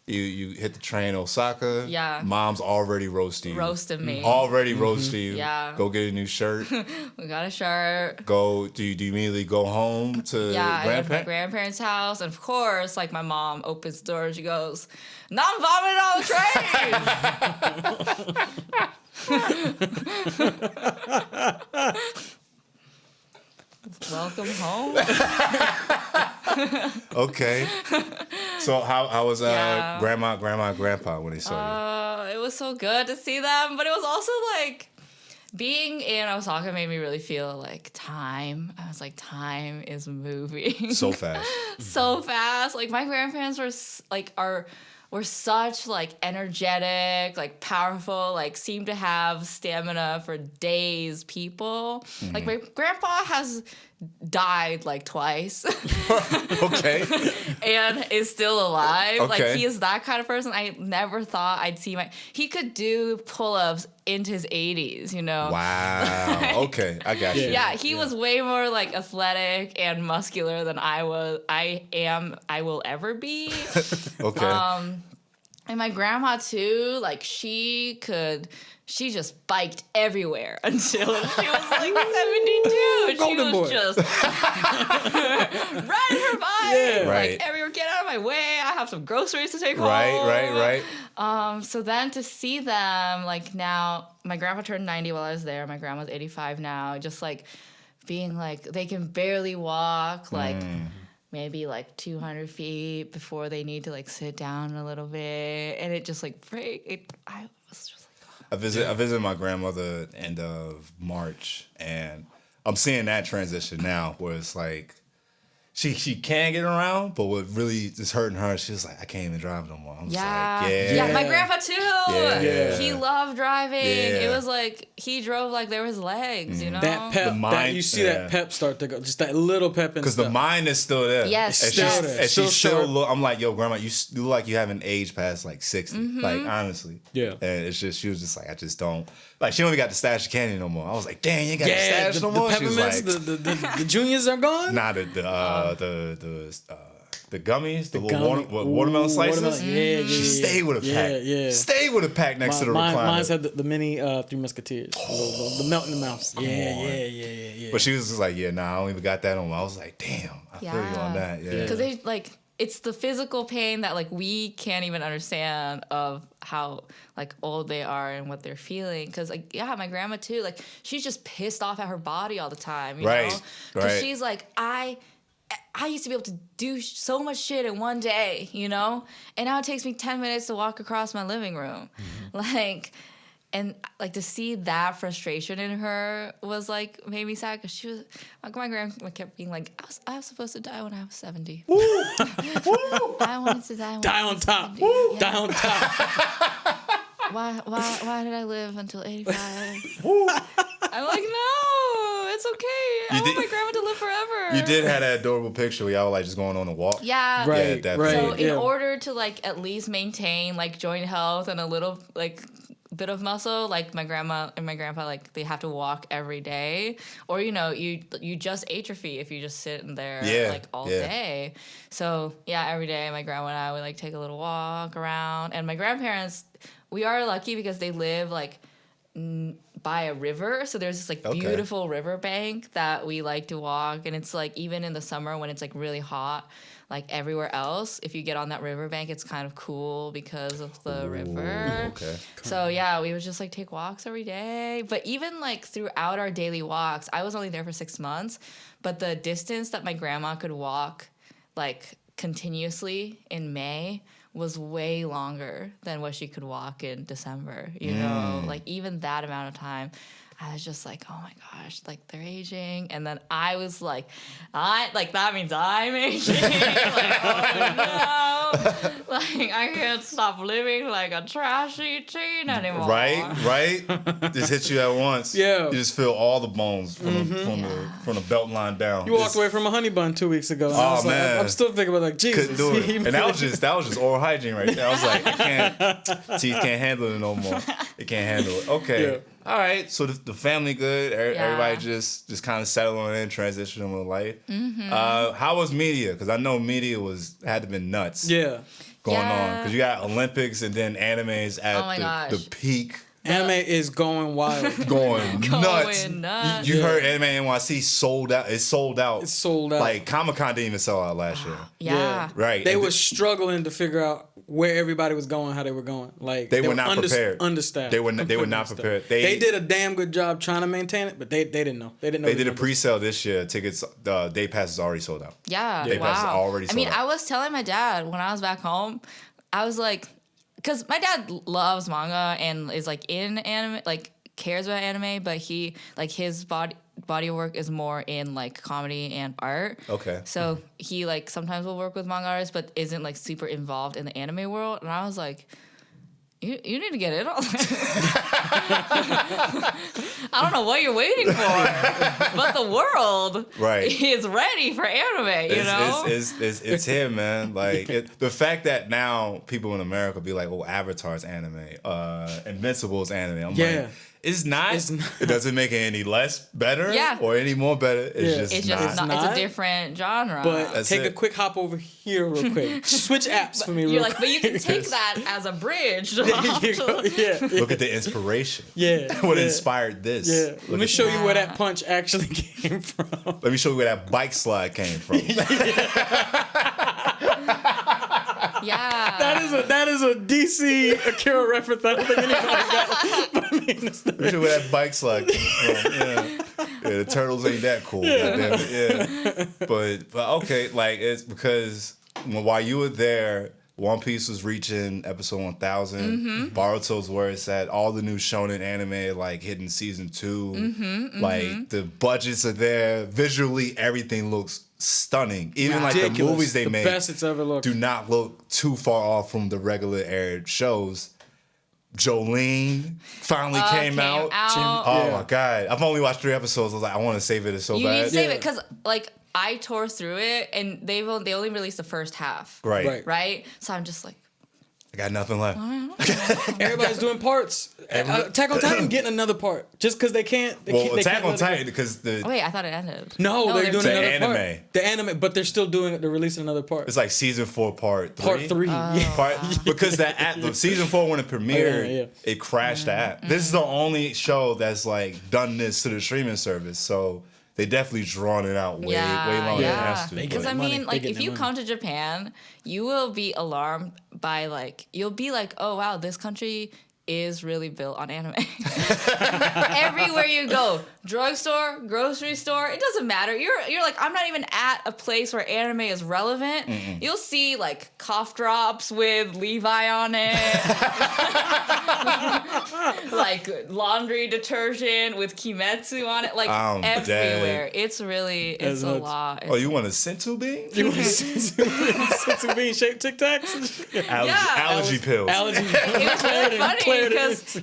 You hit the train Osaka. Yeah. Mom's already roasting you. Roasted me. Already roasting you. Yeah. Go get a new shirt. We got a shirt. Do you immediately go home to Yeah, I went to my grandparents? grandparents' house, and of course, like my mom opens the door, and she goes, "Now I'm vomiting on the train." Welcome home. Okay. So how was Yeah. grandma and grandpa when they saw It was so good to see them, but it was also like being in Osaka made me really feel like time. I was like, time is moving you? So fast. so fast. Like my grandparents were such like energetic, like powerful, like seem to have stamina for days people. Like my grandpa has died like twice Okay. and is still alive. Like Okay. he is that kind of person. I never thought I'd see he could do pull-ups into his 80s, you know? Wow. Okay. I got you. Yeah, he was way more like athletic and muscular than I will ever be. Okay. And my grandma too, like she just biked everywhere until she was like 72. She Golden was boy. just riding her bike. Yeah. Right. Like everywhere, get out of my way. I have some groceries to take home. Right. So then to see them, like now, my grandpa turned 90 while I was there. My grandma's 85 now. Just like being like, they can barely walk, like maybe like 200 feet before they need to like sit down a little bit. And it just like I was just like, I visited my grandmother end of March, and I'm seeing that transition now where it's like she can get around, but what really is hurting her, she was like, I can't even drive no more. I'm just like, yeah, my grandpa too. Yeah. He loved driving. Yeah. It was like he drove like there was legs, you know. That pep, The mind- you see yeah. that pep start to go, just that little pep in because the mind is still there. Yes, and still she's, there. and Still she still sharp. look. I'm like, yo, grandma, you look like you haven't aged past like 60. Like honestly, Yeah. And it's just she was just like, I just don't like. She don't even got the stash of candy no more. I was like, dang, you ain't got the yeah, stash the no more. She was peppermints, like, the juniors are gone. nah, the gummies, the little watermelon slices. Yeah. She stayed with a pack. Yeah. Stayed with a pack next to the recliner. Mine's had the mini Three Musketeers, the melt in the mouth. Yeah. But she was just like, yeah, nah, I don't even got that on. I was like, damn, I feel you on that. Yeah. Because they like it's the physical pain that like we can't even understand of how like old they are and what they're feeling. Because like my grandma too, like she's just pissed off at her body all the time, you know? Because she's like, I used to be able to do so much shit in one day, you know? And now it takes me 10 minutes to walk across my living room. Like, and like to see that frustration in her was like, made me sad because she was, like my grandma kept being like, I was supposed to die when I was 70. I wanted to die when Die I on was top. 70. Yeah. Die on top. Why did I live until 85? I'm like, no, it's okay. I want my grandma to live forever. You did have that adorable picture where y'all were like just going on a walk. Yeah. Right, Yeah, definitely. So right. in yeah. order to like at least maintain like joint health and a little like bit of muscle, like my grandma and my grandpa, like they have to walk every day, or you know, you just atrophy if you just sit in there like all day. So yeah, every day my grandma and I would like take a little walk around, and my grandparents, we are lucky because they live like by a river, so there's this like beautiful river bank that we like to walk, and it's like even in the summer when it's like really hot, like everywhere else, if you get on that river bank, it's kind of cool because of the river. Okay. So yeah, we would just like take walks every day. But even like throughout our daily walks, I was only there for 6 months, but the distance that my grandma could walk like continuously in May was way longer than what she could walk in December, you know? Like even that amount of time, I was just like, oh my gosh, like they're aging. And then I was like, that means I'm aging. Like, oh no. Like I can't stop living like a trashy teen anymore. Right. Just hit you at once. Yeah. You just feel all the bones from the belt line down. You walked away from a honey bun 2 weeks ago. And I was man. Like, I'm still thinking about like Jesus. Couldn't do it. And that was just oral hygiene right there. I was like, teeth can't handle it no more. It can't handle it. Okay. Yeah. All right. So the family good. Everybody just kind of settling in, transitioning with life. How was media? Because I know media had to been nuts. Yeah. going on Yeah. because you got Olympics and then animes Oh my at gosh. the peak. Anime is going wild. Going nuts. Going nuts. You heard Anime NYC sold out. It's sold out. It's sold out. Like Comic-Con didn't even sell out last year. Yeah. Right. They And were struggling to figure out where everybody was going, how they were going. Like They were not prepared. Understaffed. They were not Completely prepared. understaffed. They- They did a damn good job trying to maintain it, but they didn't know. They didn't know. They the did a numbers. pre-sale this year. Tickets, day pass is already sold out. Yeah. Day pass is Wow. already I mean, sold out. I was telling my dad when I was back home, I was like, because my dad loves manga and is like in anime, like cares about anime, but he like his body of work is more in like comedy and art. Okay. So he like sometimes will work with manga artists, but isn't like super involved in the anime world. And I was like, you need to get in on this. I don't know what you're waiting for, but the world Right. is ready for anime. You know, It's him, man. Like the fact that now people in America be like, "Oh, Avatar's anime, Invincible's anime." I'm Yeah. like, it's not. It's not. It doesn't make it any less better, Yeah. or any more better. It's Yeah. just it's not. just not. It's not. a different genre. But That's take it. a quick hop over here real quick. Switch apps for me real you're like, but quick. you can take that as a bridge. To There you go. Yeah. Look at the inspiration. Yeah. What yeah. inspired this? Yeah. Look Let me at show you where that. that punch actually came from. Let me show you where that bike slide came from. Yeah. That is a DC Akira reference. I don't think anybody got. But I mean, it's Let me show you where that bike slide came from. Yeah, the turtles ain't that cool. Goddamn it. Yeah, but okay, like it's because while you were there, One Piece was reaching episode 1000. Boruto's where it's at. All the new shonen anime like hitting season 2. Like the budgets are there. Visually, everything looks stunning. Even like the ridiculous. movies they the make best it's ever looked. do not look too far off from the regular aired shows. Jolene finally came out. Oh Yeah. my god! I've only watched 3 episodes. I was like, I want to save it so You bad. need to save Yeah. it because like I tore through it and they only released the first half. Right. Right. So I'm just like, I got nothing left. Everybody's doing parts. Attack on Titan getting another part just because they can't. They Well, can't, they Attack can't on let it go. Titan because oh, wait, I thought it ended. No, they're doing The another anime. part. The anime, but they're still doing it. They're releasing another part. it's like season 4 part 3. Part 3. Yeah. Because that app, the season 4 when it premiered, yeah. it crashed the app. This is the only show that's like done this to the streaming service. So they definitely drawn it out way longer than it has to. They Because get I money. mean, They like, getting if you their come to Japan, you will be alarmed by like, you'll be like, oh wow, this country is really built on anime. Everywhere you go, drugstore, grocery store, it doesn't matter. You're like, I'm not even at a place where anime is relevant. You'll see like cough drops with Levi on it, like laundry detergent with Kimetsu on it, like I'm everywhere. dead. It's As a much- lot. Oh, you want a sensu bean? You want to sensu bean shaped Tic Tacs? Allergy pills. Allergy. It was really funny Claire because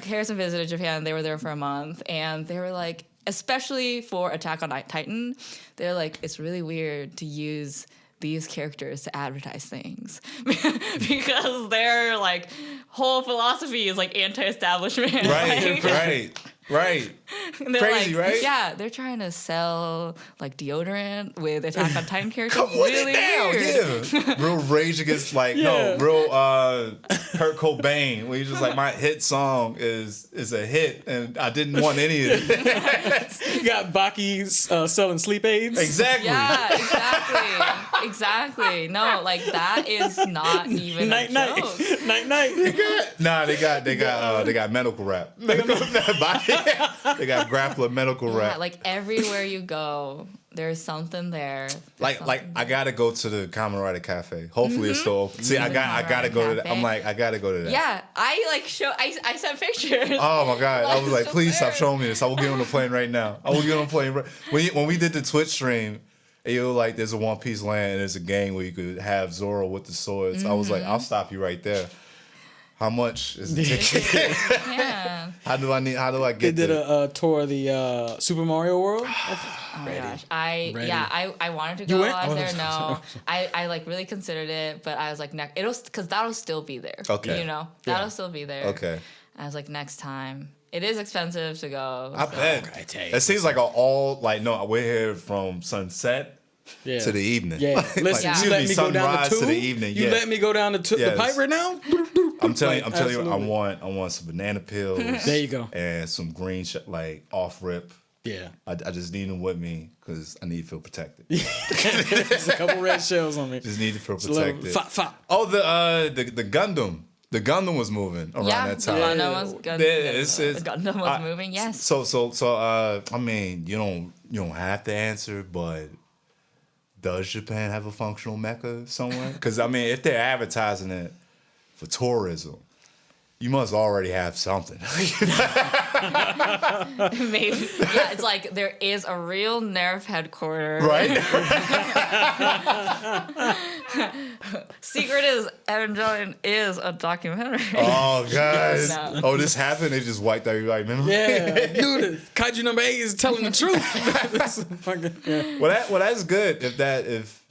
Harrison visited Japan. They were there for a month, and they were like, especially for Attack on Titan, they're like, it's really weird to use these characters to advertise things because their like whole philosophy is like anti-establishment. Right. And they're Crazy, like, right? Yeah, they're trying to sell like deodorant with Attack on Titan characters. Come on Really it down, weird. yeah. Real rage against like Yeah. real Kurt Cobain, where he's just like my hit song is a hit, and I didn't want any of it. You got Baki selling sleep aids. Exactly. Yeah, exactly. No, like that is not even Night a night. joke. Night. Nah, they got medical rap. They got grappler medical Yeah, rap. like everywhere you go, there's something there. Like I gotta go to the Kamen Rider Cafe. Hopefully it's still open. See, I gotta Kamen go to Rider that. Cafe. I'm like, I gotta go to that. Yeah, I sent pictures. Oh my god! I was like, so please stop weird. showing me this. I will get on the plane right now. I will get on the plane. When we did the Twitch stream, and you were like, there's a One Piece land and there's a game where you could have Zoro with the swords. I was like, I'll stop you right there. How much is the ticket? Yeah. How do I They get did there? a tour of the Super Mario World. Oh my gosh. Ready. I wanted to You go went? out Oh, there. that's- No, I like really considered it, but I was like, because that'll still be there. Okay. You know, that'll still be there. Okay. I was like, next time. It is expensive to go. I so- bet. It seems like we're here from sunset to the evening. Yeah, listen, excuse you let me, me go down sunrise the tube. to the evening. You let me go down the Yes. pipe right now. I'm telling you, Absolutely. I want some banana peels. There you go. And some green like off rip. Yeah, I just need them with me because I need to feel protected. there's a couple red shells on me. Just need to feel It's a little protected. fop. Oh, the Gundam. The Gundam was moving around Yeah, that time. the Gundam was moving. Yes. So I mean, you don't have to answer, but does Japan have a functional mecha somewhere? Because I mean, if they're advertising it for tourism, you must already have something. Maybe. Yeah, it's like there is a real Nerf headquarters. Right? Secret is Evangelion is a documentary. Oh, God. No. Oh, this happened? They just wiped everybody. Remember? Yeah, dude, Kaiju number 8 is telling the truth. That's fucking, yeah. Well, that's good.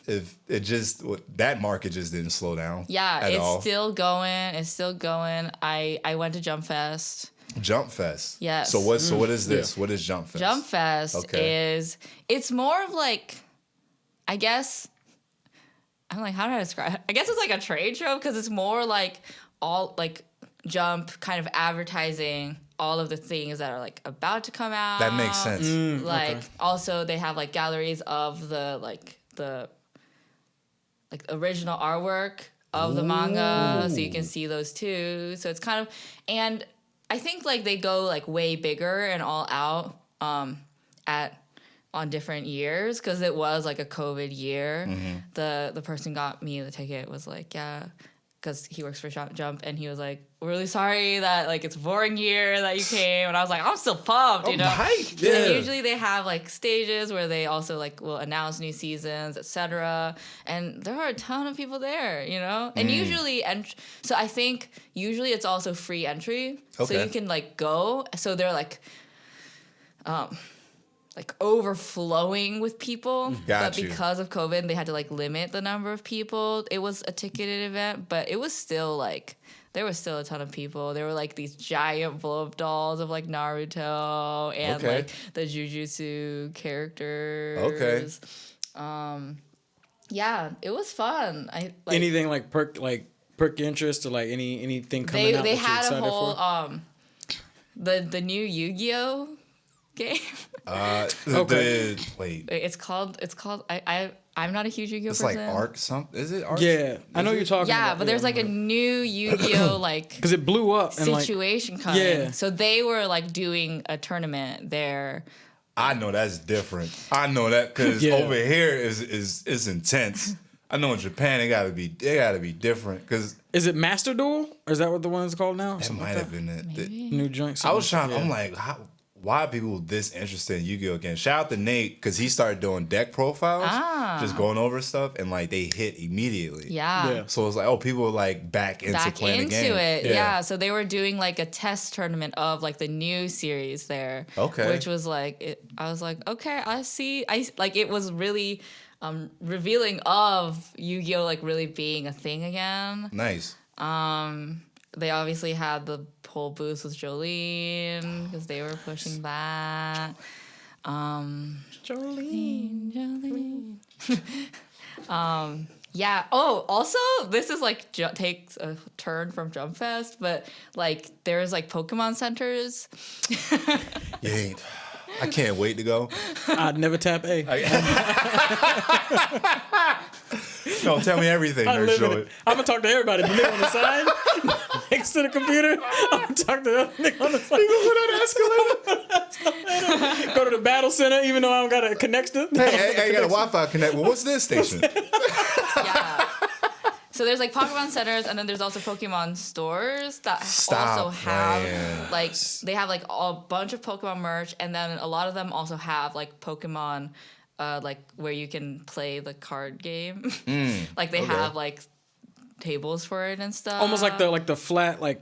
If it just that market just didn't slow down. Yeah, at it's all. still going. It's still going. I went to Jump Fest. Jump Fest. Yes. So what is this? What is Jump Fest? Jump Fest it's more of like, I guess, I'm like, how do I describe it? I guess it's like a trade show because it's more like all like Jump kind of advertising all of the things that are like about to come out. That makes sense. Also they have like galleries of the original artwork of the manga, so you can see those too. So it's kind of, and I think like they go like way bigger and all out on different years because it was like a COVID year. Mm-hmm. The person got me the ticket was like, yeah, because he works for Jump, and he was like, we're really sorry that like it's a boring year that you came, and I was like, I'm still pumped, you know. Hyped. Yeah. Yeah. And usually they have like stages where they also like will announce new seasons, etc. And there are a ton of people there, you know. And usually, so I think usually it's also free entry, so you can like go. So they're like overflowing with people. Got but you. because of COVID, they had to like limit the number of people. It was a ticketed event, but it was still like there was still a ton of people. There were like these giant blow-up dolls of like Naruto and like the Jujutsu characters. Yeah, it was fun. I like, anything like perk your interest or like anything coming out. They that had you're a excited whole for? The new Yu-Gi-Oh game. Wait. It's called I'm not a huge Yu-Gi-Oh It's person. like Arc something. Is it Arc? Yeah, I know you're talking about. Yeah, but there's like a new Yu-Gi-Oh like because it blew up and situation coming. Yeah. So they were like doing a tournament there. I know that's different. I know that because over here is intense. I know in Japan they gotta be different because is it Master Duel or is that what the one is called now? that might have been it. New joint. I was trying. Yeah. I'm like, why are people this interested in Yu-Gi-Oh again? Shout out to Nate because he started doing deck profiles, just going over stuff, and like they hit immediately. Yeah. So it's like, oh, people are like back into playing the game. It. Yeah. So they were doing like a test tournament of like the new series there. Okay. Which was like, I was like, okay, I see. Like it was really revealing of Yu-Gi-Oh like really being a thing again. Nice. They obviously had the whole booth with Jolene because they were pushing that. Jolene. Yeah. Oh, also, this is like takes a turn from Jump Fest, but like there's like Pokemon centers. Yeah. I can't wait to go. I'd never tap A. No, tell me everything. I'm Nurse Joey. gonna talk to everybody. The nigga on the side next to the computer. I'm gonna talk to the other nigga on the side. Go to the battle center, even though I don't got a connection. Hey, I got a Wi-Fi connect. Well, what's this station? Yeah. So there's like Pokemon centers, and then there's also Pokemon stores that also have like they have like a bunch of Pokemon merch, and then a lot of them also have like Pokemon, like where you can play the card game. Like they have like tables for it and stuff. Almost like the flat like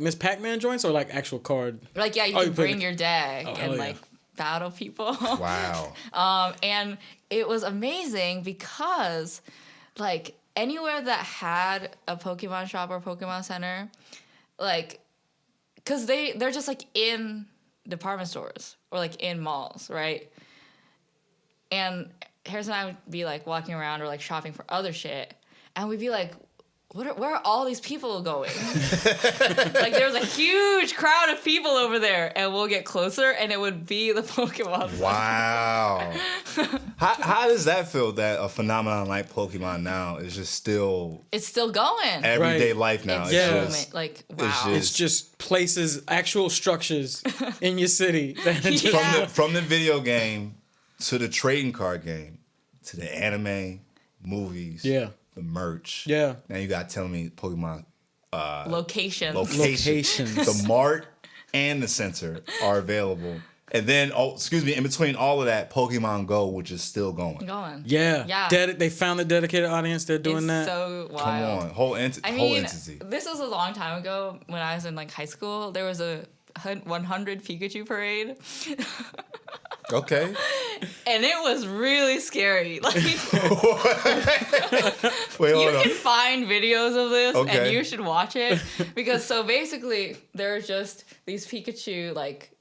Miss Pac-Man joints or like actual card. Like you can bring your deck and like battle people. Wow. And it was amazing because like anywhere that had a Pokemon shop or Pokemon center, like, because they're just like in department stores or like in malls, right? And Harrison and I would be like walking around or like shopping for other shit, and we'd be like, where are all these people going? Like there's a huge crowd of people over there, and we'll get closer, and it would be the Pokemon. Wow. how does that feel that a phenomenon like Pokemon now is just still It's still going. everyday life now? It's Yeah. just, like wow. It's just places, actual structures in your city. That just, Yeah. From the video game to the trading card game to the anime, movies, Yeah. the merch. Yeah. Now you got to tell me Pokemon Locations. Locations. the mart and the center are available. And then, in between all of that, Pokemon Go, which is still going. Going. Yeah. Yeah. They found the dedicated audience. They're doing It's that. so wild. Come on, whole entity. This was a long time ago when I was in like high school. There was a 100 Pikachu parade, Okay. and it was really scary. Like Wait, you hold on. can find videos of this, Okay. and you should watch it because so basically there's just these Pikachu like.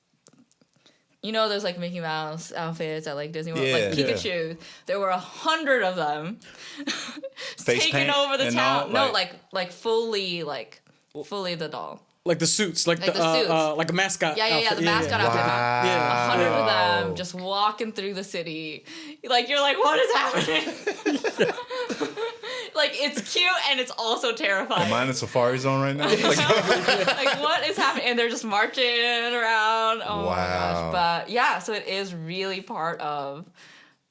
You know, there's like Mickey Mouse outfits at like Disney World, Yeah. like Pikachu. There were 100 of them Face taking paint over the and town. all? No, like fully the doll. Like the suits, like Like the the suits. like a mascot. Yeah, outfit. the mascot outfit. Wow. Yeah. 100 of them just walking through the city. Like, you're like, what is happening? Like, it's cute and it's also terrifying. Am I in a safari zone right now? Like, what is happening? And they're just marching around. Oh my Wow. gosh. But yeah, so it is really part of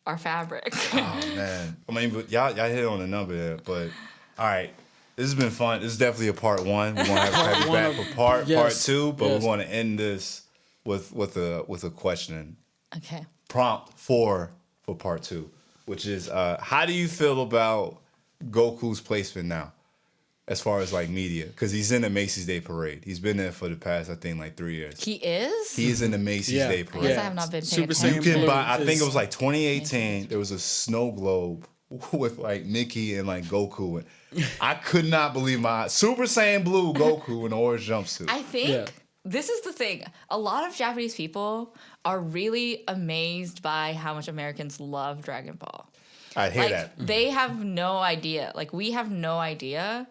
our fabric. Oh man, I mean, but y'all hit on a number there. But all right, this has been fun. This is definitely a part one. We're gonna have you back for part Yes. two. But Yes. we want to end this with a question Okay. prompt for part two, which is how do you feel about Goku's placement now, as far as like media? Because he's in the Macy's Day Parade. He's been there for the past, I think, like 3 years. He is? He is in the Macy's Yeah. Day I Parade. guess I have not been paying Super attention. You Saiyan can Blue buy. I think is- it was like 2018. There was a snow globe with like Mickey and like Goku, and I could not believe my eyes. Super Saiyan Blue Goku in an orange jumpsuit. I think Yeah. this is the thing. A lot of Japanese people are really amazed by how much Americans love Dragon Ball. I hear Like, that. they have no idea. Like, we have no idea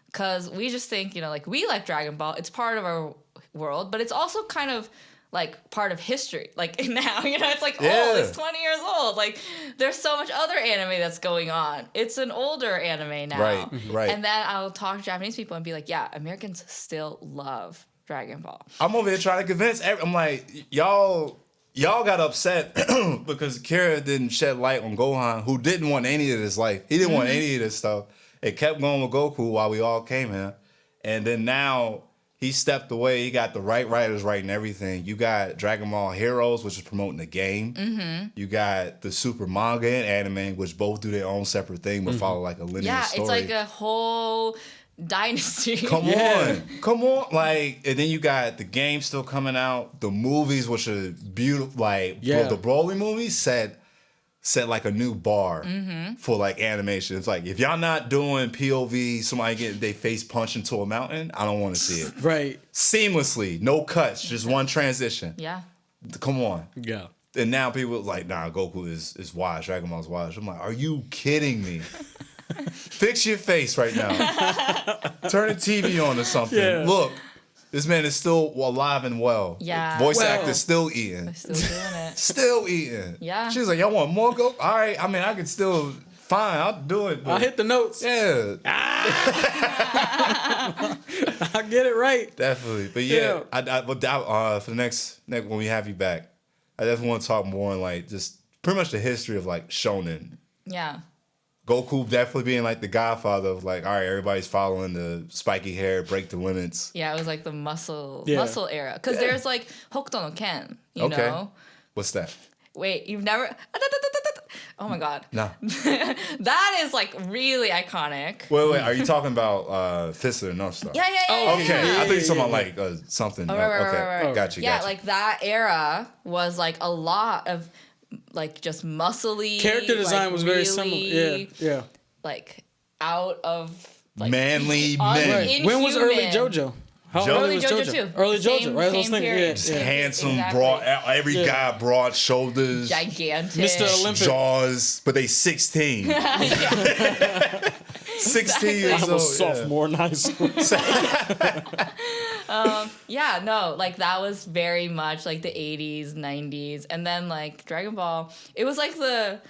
because we just think, like, we like Dragon Ball. It's part of our world, but it's also kind of like part of history. Like, now, it's like, Yeah. it's 20 years old. Like, there's so much other anime that's going on. It's an older anime now. Right, right. And then I'll talk to Japanese people and be like, yeah, Americans still love Dragon Ball. I'm over here trying to convince. I'm like, y'all got upset because Kira didn't shed light on Gohan, who didn't want any of this life. He didn't want any of this stuff. It kept going with Goku while we all came here, and then now he stepped away. He got the right writers writing everything. You got Dragon Ball Heroes, which is promoting the game. Mm-hmm. You got the Super Manga and anime, which both do their own separate thing, but follow like a linear Yeah, story. it's like a whole dynasty. Come on. Like, and then you got the game still coming out. The movies, which are beautiful. Like, Yeah. the Broly movies set like a new bar for like animation. It's like, if y'all not doing POV, somebody get their face punched into a mountain, I don't want to see it. Right. Seamlessly, no cuts, just one transition. Yeah. Come on. Yeah. And now people are like, nah, Goku is wise. Dragon Ball's wise. I'm like, are you kidding me? Fix your face right now. Turn the TV on or something. Yeah. Look, this man is still alive and well. Yeah. Voice Well- actor still eating. Still doing it. Still eating. Yeah. She was like, y'all want more Goku? All right. I mean, I could still, fine, I'll do it. I But hit the notes. yeah, I get it right. definitely. But yeah, for the next when we have you back, I definitely want to talk more on like just pretty much the history of like shonen. Yeah. Goku definitely being like the godfather of like, all right, everybody's following the spiky hair, break the limits. Yeah, it was like the muscle Yeah. era. Because there's like Hokuto no Ken, you Okay. know? What's that? Wait, you've never... Oh my god. No. That is like really iconic. Wait, are you talking about Fist of the North Star? Yeah. Okay, Yeah, I thought you were talking yeah, about like something. Oh, right, okay, right. Got you. Yeah, got you. like that era was like a lot of like just muscly... Character design like, was very really, similar. Yeah. Like out of... Like, Manly un- men. Right. When was early Inhuman. JoJo? How Early was JoJo too. Early Same- JoJo, right? Those same things, period. Just yeah. handsome, Exactly. broad. Every Yeah. guy broad shoulders, Gigantic. Mr. Olympic. jaws, but they 16. 16 I years was old. sophomore in high school. Yeah, no, like that was very much like the 80s, 90s. And then like Dragon Ball, it was like the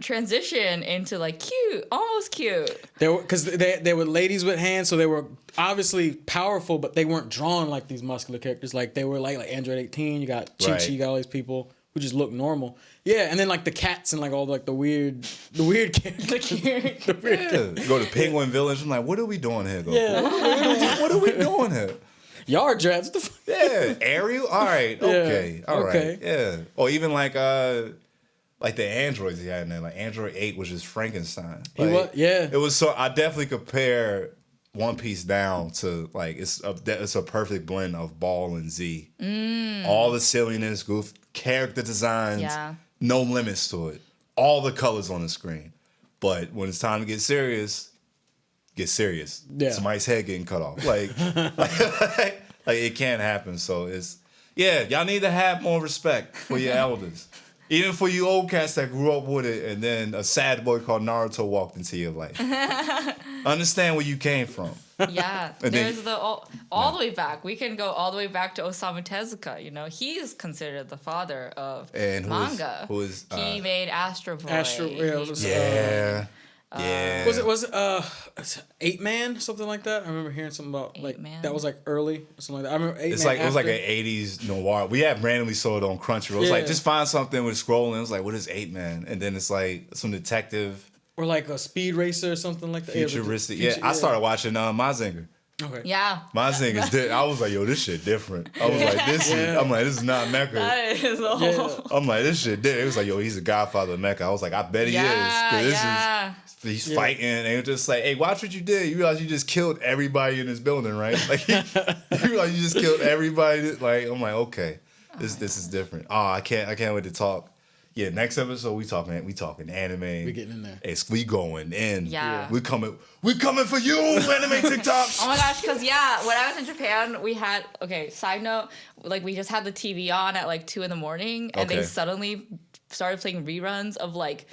transition into like cute, almost cute. They were because they were ladies with hands, so they were obviously powerful, but they weren't drawn like these muscular characters. Like they were like Android 18. You got Chi Chi, Right. you got all these people who just look normal. Yeah, and then like the cats and like all like the weird characters. Yeah. Go to Penguin Village. I'm like, what are we doing here, Goku? Yeah. What are we doing here? Yard drafts. What the fuck? Yeah, Ariel. All right, okay, all right, okay. yeah. Or even like the androids he had in there, like Android 8 was just Frankenstein. He Like, was- yeah. It was so. I definitely compare One Piece down to like it's a perfect blend of Ball and Z. All the silliness, goof, character designs, Yeah. no limits to it. All the colors on the screen, but when it's time to get serious. Yeah. Somebody's head getting cut off. Like it can't happen. So y'all need to have more respect for your elders. Even for you old cats that grew up with it and then a sad boy called Naruto walked into your life. Understand where you came from. Yeah, And then- there's all the way back. We can go all the way back to Osamu Tezuka. You know, he's considered the father of And manga. who is he made Astro Boy. Astro- yeah, it was- yeah. Was it 8-Man, something like that? I remember hearing something about like 8-Man? that was like early or something like that. I remember 8-Man. It's like it was like after. an 80s noir. We had randomly saw it on Crunchyroll. It was like Yeah. just find something with scrolling. It was like, what is 8-Man? And then it's like some detective, or like a Speed Racer or something like that. futuristic. Yeah, I started watching Mazinger. Okay. Yeah, Mazinger's different. I was like, yo, this shit different. I was like, this is not Mecha. that is a whole. I'm like, this shit different. It was like, yo, he's a godfather of Mecha. I was like, I bet he is. 'Cause he's fighting, and it was just like, hey, watch what you did. You realize you just killed everybody in this building, right? Like, you realize you just killed everybody. Like, I'm like, okay, this is different. Oh, I can't wait to talk. Yeah, next episode we talking anime. We getting in there. We going in. Yeah. we coming for you, anime TikTok. Oh my gosh, because when I was in Japan, we had, side note, like we just had the TV on at like 2 a.m. and Okay. they suddenly started playing reruns of like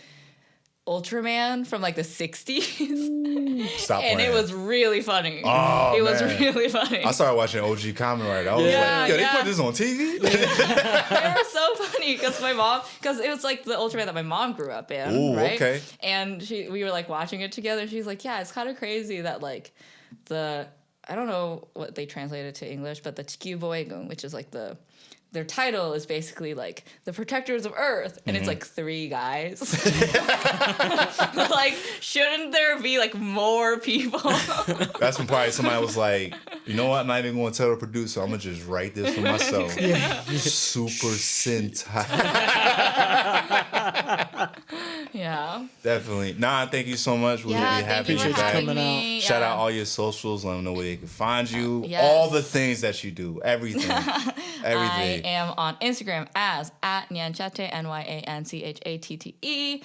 Ultraman from like the 60s. Stop And playing. it was really funny. Oh, it was man. really funny. I started watching OG Kamen Rider. I was Yeah, like, yo, they yeah. put this on TV? They were so funny because it was like the Ultraman that my mom grew up in, Ooh, right? okay. And we were like watching it together. She's like, yeah, it's kind of crazy that like I don't know what they translated to English, but the Chikyuboegun, which is like their title is basically like the protectors of Earth, and it's like 3 guys. Like, shouldn't there be like more people? That's when probably somebody was like, you know what? I'm not even going to tell the producer. I'm going to just write this for myself. Super Sentai. Yeah. Definitely. Nah, thank you so much. We're Yeah, really thank happy you for you're back. having coming me. Shout Yeah. out all your socials. Let them know where they can find you. Yes. All the things that you do. Everything. I Everything. am on Instagram as @nyanchatte, NYANCHATTE,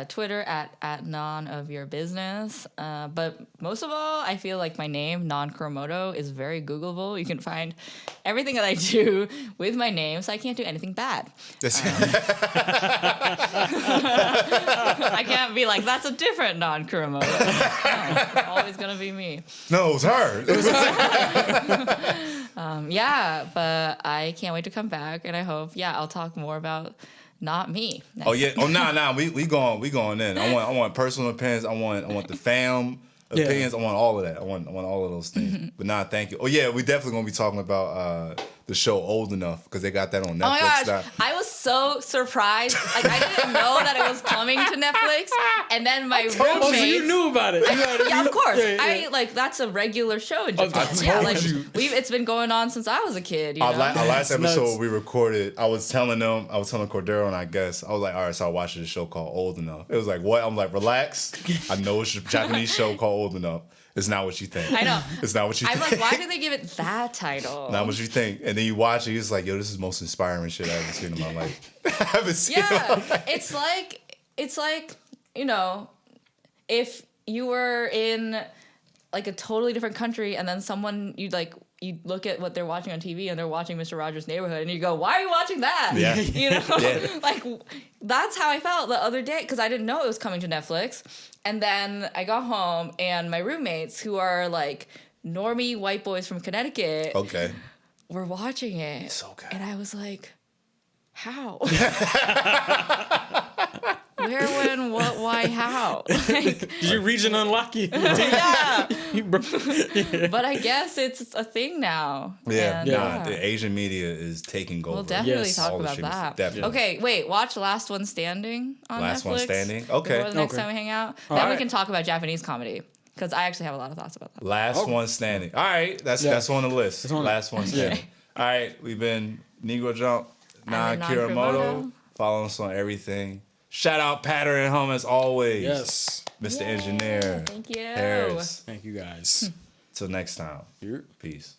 Twitter at non of your business. But most of all, I feel like my name, Non Kuramoto, is very Googleable. You can find everything that I do with my name, so I can't do anything bad. I can't be like, that's a different Non Kuramoto. No, always gonna be me. No, it was her. Yeah, but I can't wait to come back, and I hope, I'll talk more about not me. Oh yeah. Oh nah. We going in. I want personal opinions. I want the fam opinions. I want all of that. I want all of those things. But nah, thank you. Oh yeah, we definitely gonna be talking about the show Old Enough because they got that on Netflix. Oh my gosh, now. I was so surprised. Like, I didn't know that it was coming to Netflix, and then my roommate. Oh, so you knew about it? Yeah, of course. Yeah. That's a regular show in Japan. I told you. It's been going on since I was a kid. You know? Our last It's episode nuts. we recorded, I was telling Cordero and I guess, I was like, all right, so I watched this show called Old Enough. It was like, what? I'm like, relax. I know it's a Japanese show called Old Enough. It's not what you think. I know. It's not what you I'm think. like, why did they give it that title? Not what you think. And then you watch it, it's like, yo, this is the most inspiring shit I've ever seen in my life. I haven't seen it. Yeah, it's like if you were in like a totally different country and then someone you you look at what they're watching on TV and they're watching Mr. Rogers' Neighborhood and you go, why are you watching that? Yeah. You know, Yeah. like that's how I felt the other day because I didn't know it was coming to Netflix. And then I got home and my roommates, who are like normie white boys from Connecticut, Okay. were watching it. So good. And I was like, how? Where, when, what, why, how? Like, Did you region unlock you? yeah. You But I guess it's a thing now. Yeah, And, nah, the Asian media is taking over. We'll definitely Yes. talk All the about streamers, that. definitely. Okay, wait. Watch Last One Standing on Last Netflix. One Standing? Okay. Before the next Okay. time we hang out. All Then we right. can talk about Japanese comedy because I actually have a lot of thoughts about that. Last One Standing. All right, that's on the list. on Last One Standing. All right, we've been Negro Jump, Non Non Kuramoto. Kuramoto. Follow us on everything. Shout out Patter and Home as always. Yes. Mr. Yay, Engineer. Thank you. Harris. Thank you guys. Till next time. You're- Peace.